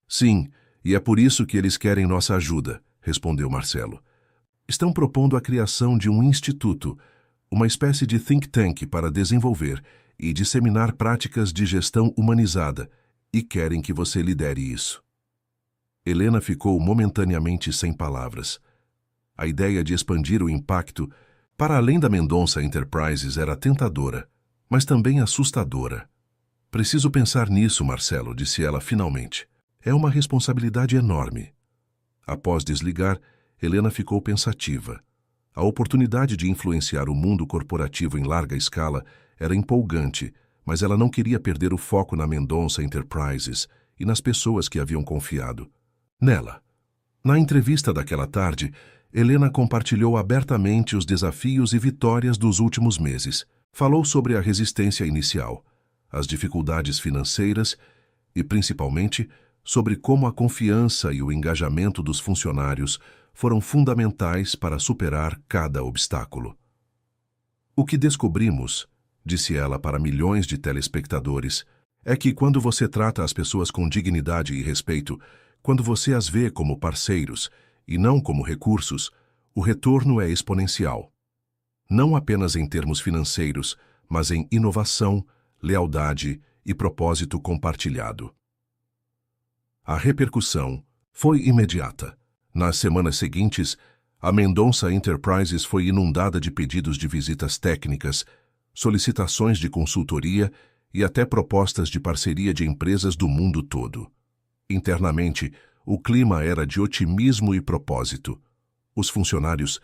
Sim, e é por isso que eles querem nossa ajuda, respondeu Marcelo. Estão propondo a criação de um instituto, uma espécie de think tank para desenvolver e disseminar práticas de gestão humanizada, e querem que você lidere isso. Helena ficou momentaneamente sem palavras. A ideia de expandir o impacto Para além da Mendonça Enterprises era tentadora, mas também assustadora. Preciso pensar nisso, Marcelo, disse ela finalmente. É uma responsabilidade enorme. Após desligar, Helena ficou pensativa. A oportunidade de influenciar o mundo corporativo em larga escala era empolgante, mas ela não queria perder o foco na Mendonça Enterprises e nas pessoas que haviam confiado nela. Na entrevista daquela tarde, Helena compartilhou abertamente os desafios e vitórias dos últimos meses. Falou sobre a resistência inicial, as dificuldades financeiras e, principalmente, sobre como a confiança e o engajamento dos funcionários foram fundamentais para superar cada obstáculo. O que descobrimos, disse ela para milhões de telespectadores, é que quando você trata as pessoas com dignidade e respeito, quando você as vê como parceiros e não como recursos, o retorno é exponencial. Não apenas em termos financeiros, mas em inovação, lealdade e propósito compartilhado. A repercussão foi imediata. Nas semanas seguintes, a Mendonça Enterprises foi inundada de pedidos de visitas técnicas, solicitações de consultoria e até propostas de parceria de empresas do mundo todo. Internamente, o clima era de otimismo e propósito. Os funcionários,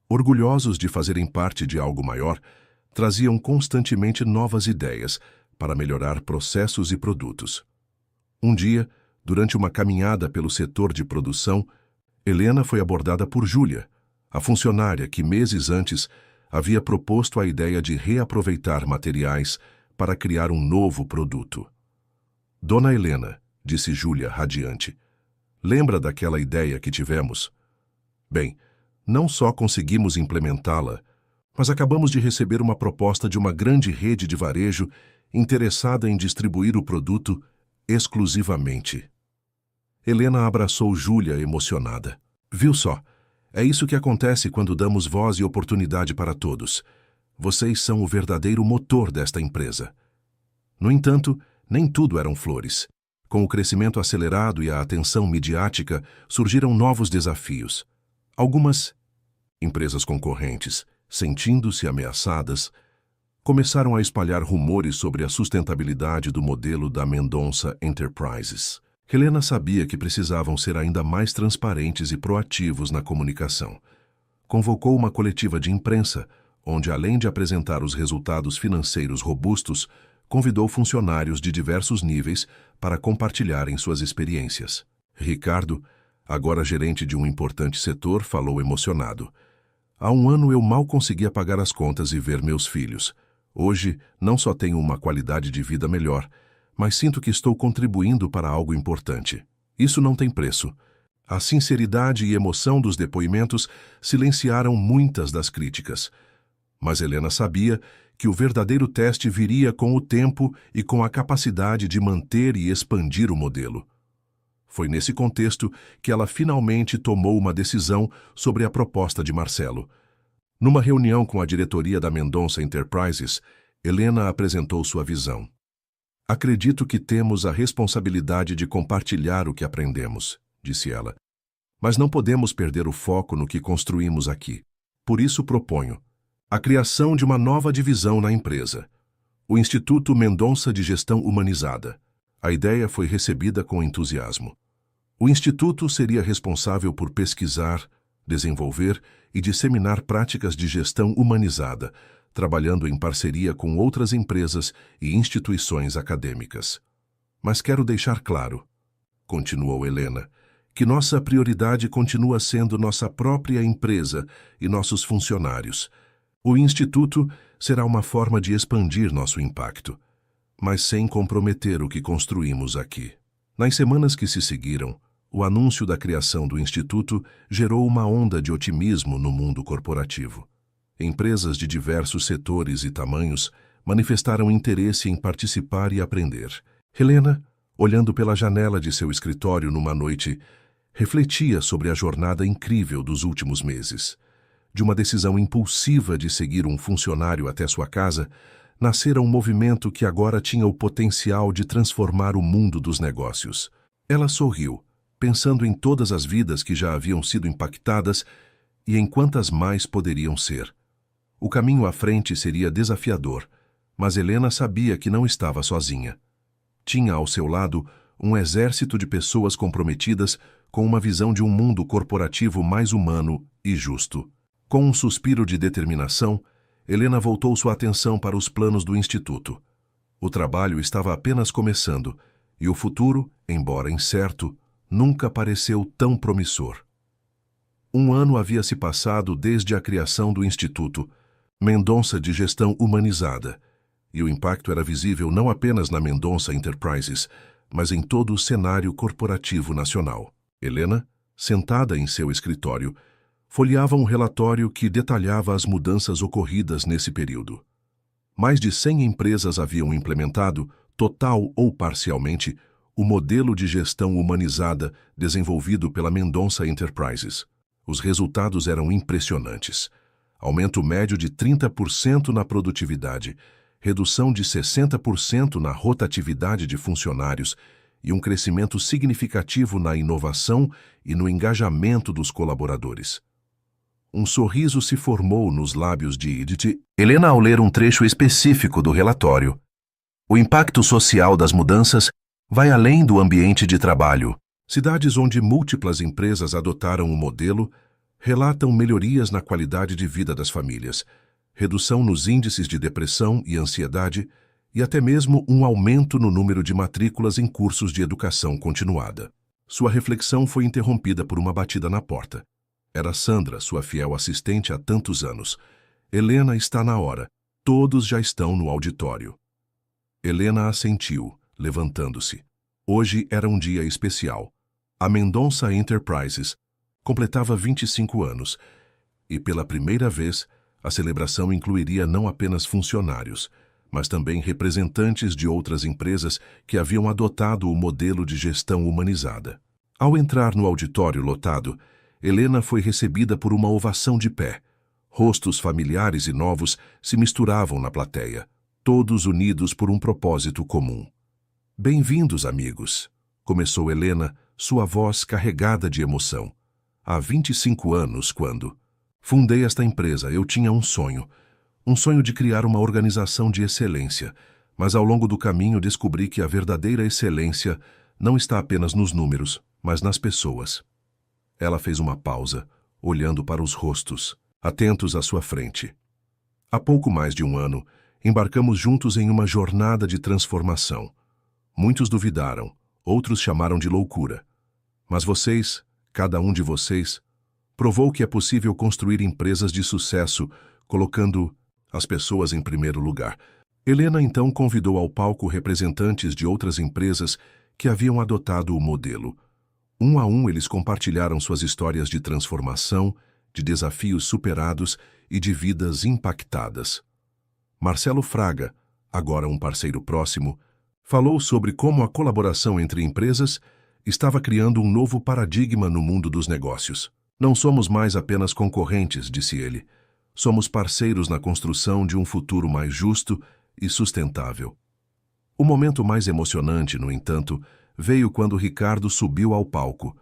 orgulhosos de fazerem parte de algo maior, traziam constantemente novas ideias para melhorar processos e produtos. Um dia, durante uma caminhada pelo setor de produção, Helena foi abordada por Júlia, a funcionária que meses antes havia proposto a ideia de reaproveitar materiais para criar um novo produto. Dona Helena, disse Júlia radiante, lembra daquela ideia que tivemos? Bem, não só conseguimos implementá-la, mas acabamos de receber uma proposta de uma grande rede de varejo interessada em distribuir o produto exclusivamente. Helena abraçou Júlia emocionada. Viu só, é isso que acontece quando damos voz e oportunidade para todos. Vocês são o verdadeiro motor desta empresa. No entanto, nem tudo eram flores. Com o crescimento acelerado e a atenção midiática, surgiram novos desafios. Algumas empresas concorrentes, sentindo-se ameaçadas, começaram a espalhar rumores sobre a sustentabilidade do modelo da Mendonça Enterprises. Helena sabia que precisavam ser ainda mais transparentes e proativos na comunicação. Convocou uma coletiva de imprensa, onde, além de apresentar os resultados financeiros robustos, convidou funcionários de diversos níveis para compartilharem suas experiências. Ricardo, agora gerente de um importante setor, falou emocionado. Há um ano eu mal conseguia pagar as contas e ver meus filhos. Hoje, não só tenho uma qualidade de vida melhor, mas sinto que estou contribuindo para algo importante. Isso não tem preço. A sinceridade e emoção dos depoimentos silenciaram muitas das críticas. Mas Helena sabia que o verdadeiro teste viria com o tempo e com a capacidade de manter e expandir o modelo. Foi nesse contexto que ela finalmente tomou uma decisão sobre a proposta de Marcelo. Numa reunião com a diretoria da Mendonça Enterprises, Helena apresentou sua visão. Acredito que temos a responsabilidade de compartilhar o que aprendemos, disse ela. Mas não podemos perder o foco no que construímos aqui. Por isso proponho a criação de uma nova divisão na empresa, o Instituto Mendonça de Gestão Humanizada. A ideia foi recebida com entusiasmo. O Instituto seria responsável por pesquisar, desenvolver e disseminar práticas de gestão humanizada, trabalhando em parceria com outras empresas e instituições acadêmicas. Mas quero deixar claro, continuou Helena, que nossa prioridade continua sendo nossa própria empresa e nossos funcionários. O Instituto será uma forma de expandir nosso impacto, mas sem comprometer o que construímos aqui. Nas semanas que se seguiram, o anúncio da criação do Instituto gerou uma onda de otimismo no mundo corporativo. Empresas de diversos setores e tamanhos manifestaram interesse em participar e aprender. Helena, olhando pela janela de seu escritório numa noite, refletia sobre a jornada incrível dos últimos meses. De uma decisão impulsiva de seguir um funcionário até sua casa, nascera um movimento que agora tinha o potencial de transformar o mundo dos negócios. Ela sorriu, pensando em todas as vidas que já haviam sido impactadas e em quantas mais poderiam ser. O caminho à frente seria desafiador, mas Helena sabia que não estava sozinha. Tinha ao seu lado um exército de pessoas comprometidas com uma visão de um mundo corporativo mais humano e justo. Com um suspiro de determinação, Helena voltou sua atenção para os planos do Instituto. O trabalho estava apenas começando, e o futuro, embora incerto, nunca pareceu tão promissor. Um ano havia se passado desde a criação do Instituto, Mendonça de Gestão Humanizada, e o impacto era visível não apenas na Mendonça Enterprises, mas em todo o cenário corporativo nacional. Helena, sentada em seu escritório, folheava um relatório que detalhava as mudanças ocorridas nesse período. Mais de 100 empresas haviam implementado, total ou parcialmente, o modelo de gestão humanizada desenvolvido pela Mendonça Enterprises. Os resultados eram impressionantes. Aumento médio de 30% na produtividade, redução de 60% na rotatividade de funcionários e um crescimento significativo na inovação e no engajamento dos colaboradores. Um sorriso se formou nos lábios de Edith Helena ao ler um trecho específico do relatório. O impacto social das mudanças vai além do ambiente de trabalho. Cidades onde múltiplas empresas adotaram o modelo relatam melhorias na qualidade de vida das famílias, redução nos índices de depressão e ansiedade e até mesmo um aumento no número de matrículas em cursos de educação continuada. Sua reflexão foi interrompida por uma batida na porta. Era Sandra, sua fiel assistente há tantos anos. Helena, está na hora. Todos já estão no auditório. Helena assentiu, levantando-se. Hoje era um dia especial. A Mendonça Enterprises completava 25 anos e, pela primeira vez, a celebração incluiria não apenas funcionários, mas também representantes de outras empresas que haviam adotado o modelo de gestão humanizada. Ao entrar no auditório lotado, Helena foi recebida por uma ovação de pé. Rostos familiares e novos se misturavam na plateia, todos unidos por um propósito comum. Bem-vindos, amigos, começou Helena, sua voz carregada de emoção. Há 25 anos, quando fundei esta empresa, eu tinha um sonho de criar uma organização de excelência, mas ao longo do caminho descobri que a verdadeira excelência não está apenas nos números, mas nas pessoas. Ela fez uma pausa, olhando para os rostos, atentos à sua frente. Há pouco mais de um ano, embarcamos juntos em uma jornada de transformação. Muitos duvidaram, outros chamaram de loucura. Mas vocês, cada um de vocês, provou que é possível construir empresas de sucesso colocando as pessoas em primeiro lugar. Helena então convidou ao palco representantes de outras empresas que haviam adotado o modelo. Um a um, eles compartilharam suas histórias de transformação, de desafios superados e de vidas impactadas. Marcelo Fraga, agora um parceiro próximo, falou sobre como a colaboração entre empresas estava criando um novo paradigma no mundo dos negócios. Não somos mais apenas concorrentes, disse ele. Somos parceiros na construção de um futuro mais justo e sustentável. O momento mais emocionante, no entanto, veio quando Ricardo subiu ao palco.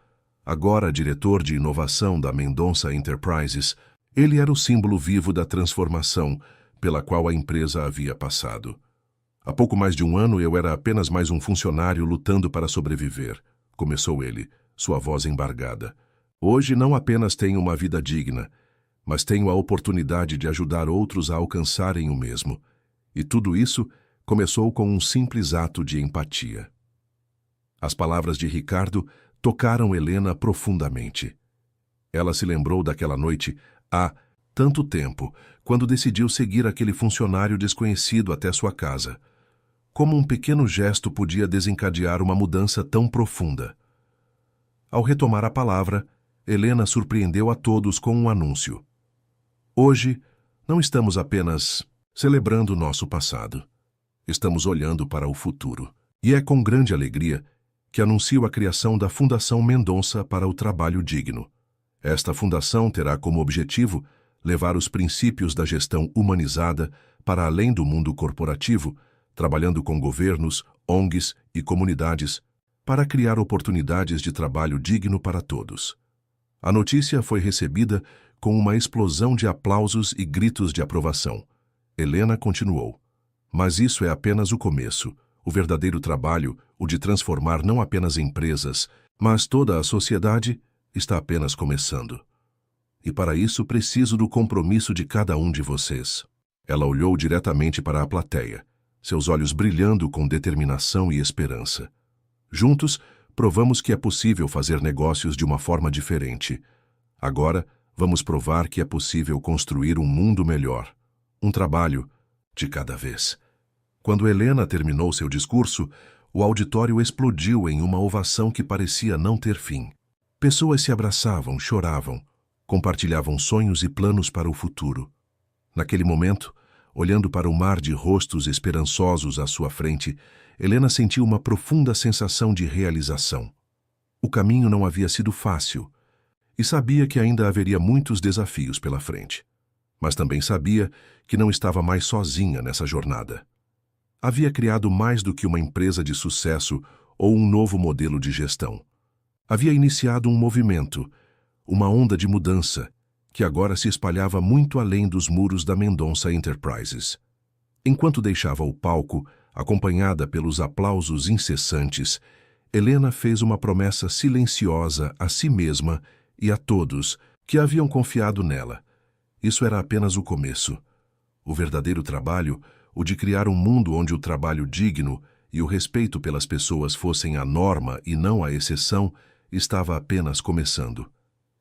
Agora diretor de inovação da Mendonça Enterprises, ele era o símbolo vivo da transformação pela qual a empresa havia passado. Há pouco mais de um ano eu era apenas mais um funcionário lutando para sobreviver, começou ele, sua voz embargada. Hoje não apenas tenho uma vida digna, mas tenho a oportunidade de ajudar outros a alcançarem o mesmo. E tudo isso começou com um simples ato de empatia. As palavras de Ricardo tocaram Helena profundamente. Ela se lembrou daquela noite há tanto tempo, quando decidiu seguir aquele funcionário desconhecido até sua casa. Como um pequeno gesto podia desencadear uma mudança tão profunda? Ao retomar a palavra, Helena surpreendeu a todos com um anúncio. Hoje, não estamos apenas celebrando nosso passado. Estamos olhando para o futuro. E é com grande alegria que anuncio a criação da Fundação Mendonça para o Trabalho Digno. Esta fundação terá como objetivo levar os princípios da gestão humanizada para além do mundo corporativo, trabalhando com governos, ONGs e comunidades, para criar oportunidades de trabalho digno para todos. A notícia foi recebida com uma explosão de aplausos e gritos de aprovação. Helena continuou. Mas isso é apenas o começo. O verdadeiro trabalho, o de transformar não apenas empresas, mas toda a sociedade, está apenas começando. E para isso preciso do compromisso de cada um de vocês. Ela olhou diretamente para a plateia, seus olhos brilhando com determinação e esperança. Juntos, provamos que é possível fazer negócios de uma forma diferente. Agora, vamos provar que é possível construir um mundo melhor. Um trabalho de cada vez. Quando Helena terminou seu discurso, o auditório explodiu em uma ovação que parecia não ter fim. Pessoas se abraçavam, choravam, compartilhavam sonhos e planos para o futuro. Naquele momento, olhando para o mar de rostos esperançosos à sua frente, Helena sentiu uma profunda sensação de realização. O caminho não havia sido fácil, e sabia que ainda haveria muitos desafios pela frente. Mas também sabia que não estava mais sozinha nessa jornada. Havia criado mais do que uma empresa de sucesso ou um novo modelo de gestão. Havia iniciado um movimento, uma onda de mudança, que agora se espalhava muito além dos muros da Mendonça Enterprises. Enquanto deixava o palco, acompanhada pelos aplausos incessantes, Helena fez uma promessa silenciosa a si mesma e a todos que haviam confiado nela. Isso era apenas o começo. O verdadeiro trabalho, o de criar um mundo onde o trabalho digno e o respeito pelas pessoas fossem a norma e não a exceção, estava apenas começando.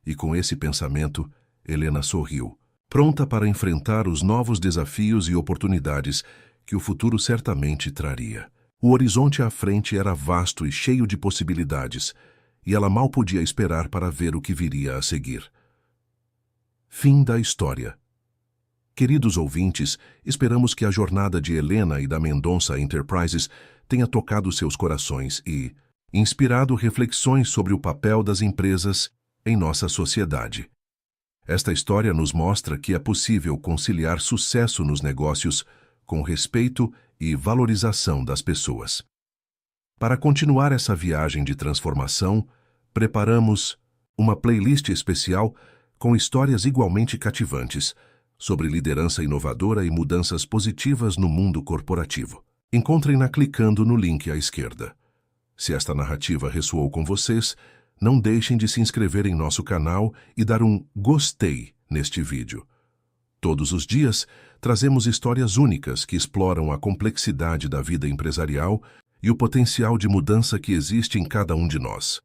E com esse pensamento, Helena sorriu, pronta para enfrentar os novos desafios e oportunidades que o futuro certamente traria. O horizonte à frente era vasto e cheio de possibilidades, e ela mal podia esperar para ver o que viria a seguir. Fim da história. Queridos ouvintes, esperamos que a jornada de Helena e da Mendonça Enterprises tenha tocado seus corações e inspirado reflexões sobre o papel das empresas em nossa sociedade. Esta história nos mostra que é possível conciliar sucesso nos negócios com respeito e valorização das pessoas. Para continuar essa viagem de transformação, preparamos uma playlist especial com histórias igualmente cativantes sobre liderança inovadora e mudanças positivas no mundo corporativo. Encontrem-na clicando no link à esquerda. Se esta narrativa ressoou com vocês, não deixem de se inscrever em nosso canal e dar um gostei neste vídeo. Todos os dias, trazemos histórias únicas que exploram a complexidade da vida empresarial e o potencial de mudança que existe em cada um de nós.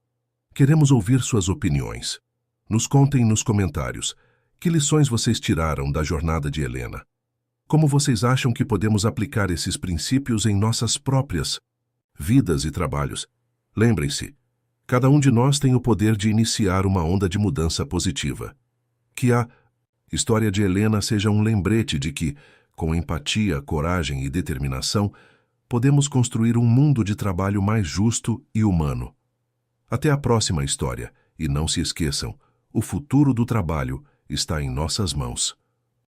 Queremos ouvir suas opiniões. Nos contem nos comentários que lições vocês tiraram da jornada de Helena. Como vocês acham que podemos aplicar esses princípios em nossas próprias vidas e trabalhos? Lembrem-se, cada um de nós tem o poder de iniciar uma onda de mudança positiva. Que a história de Helena seja um lembrete de que, com empatia, coragem e determinação, podemos construir um mundo de trabalho mais justo e humano. Até a próxima história, e não se esqueçam, o futuro do trabalho está em nossas mãos.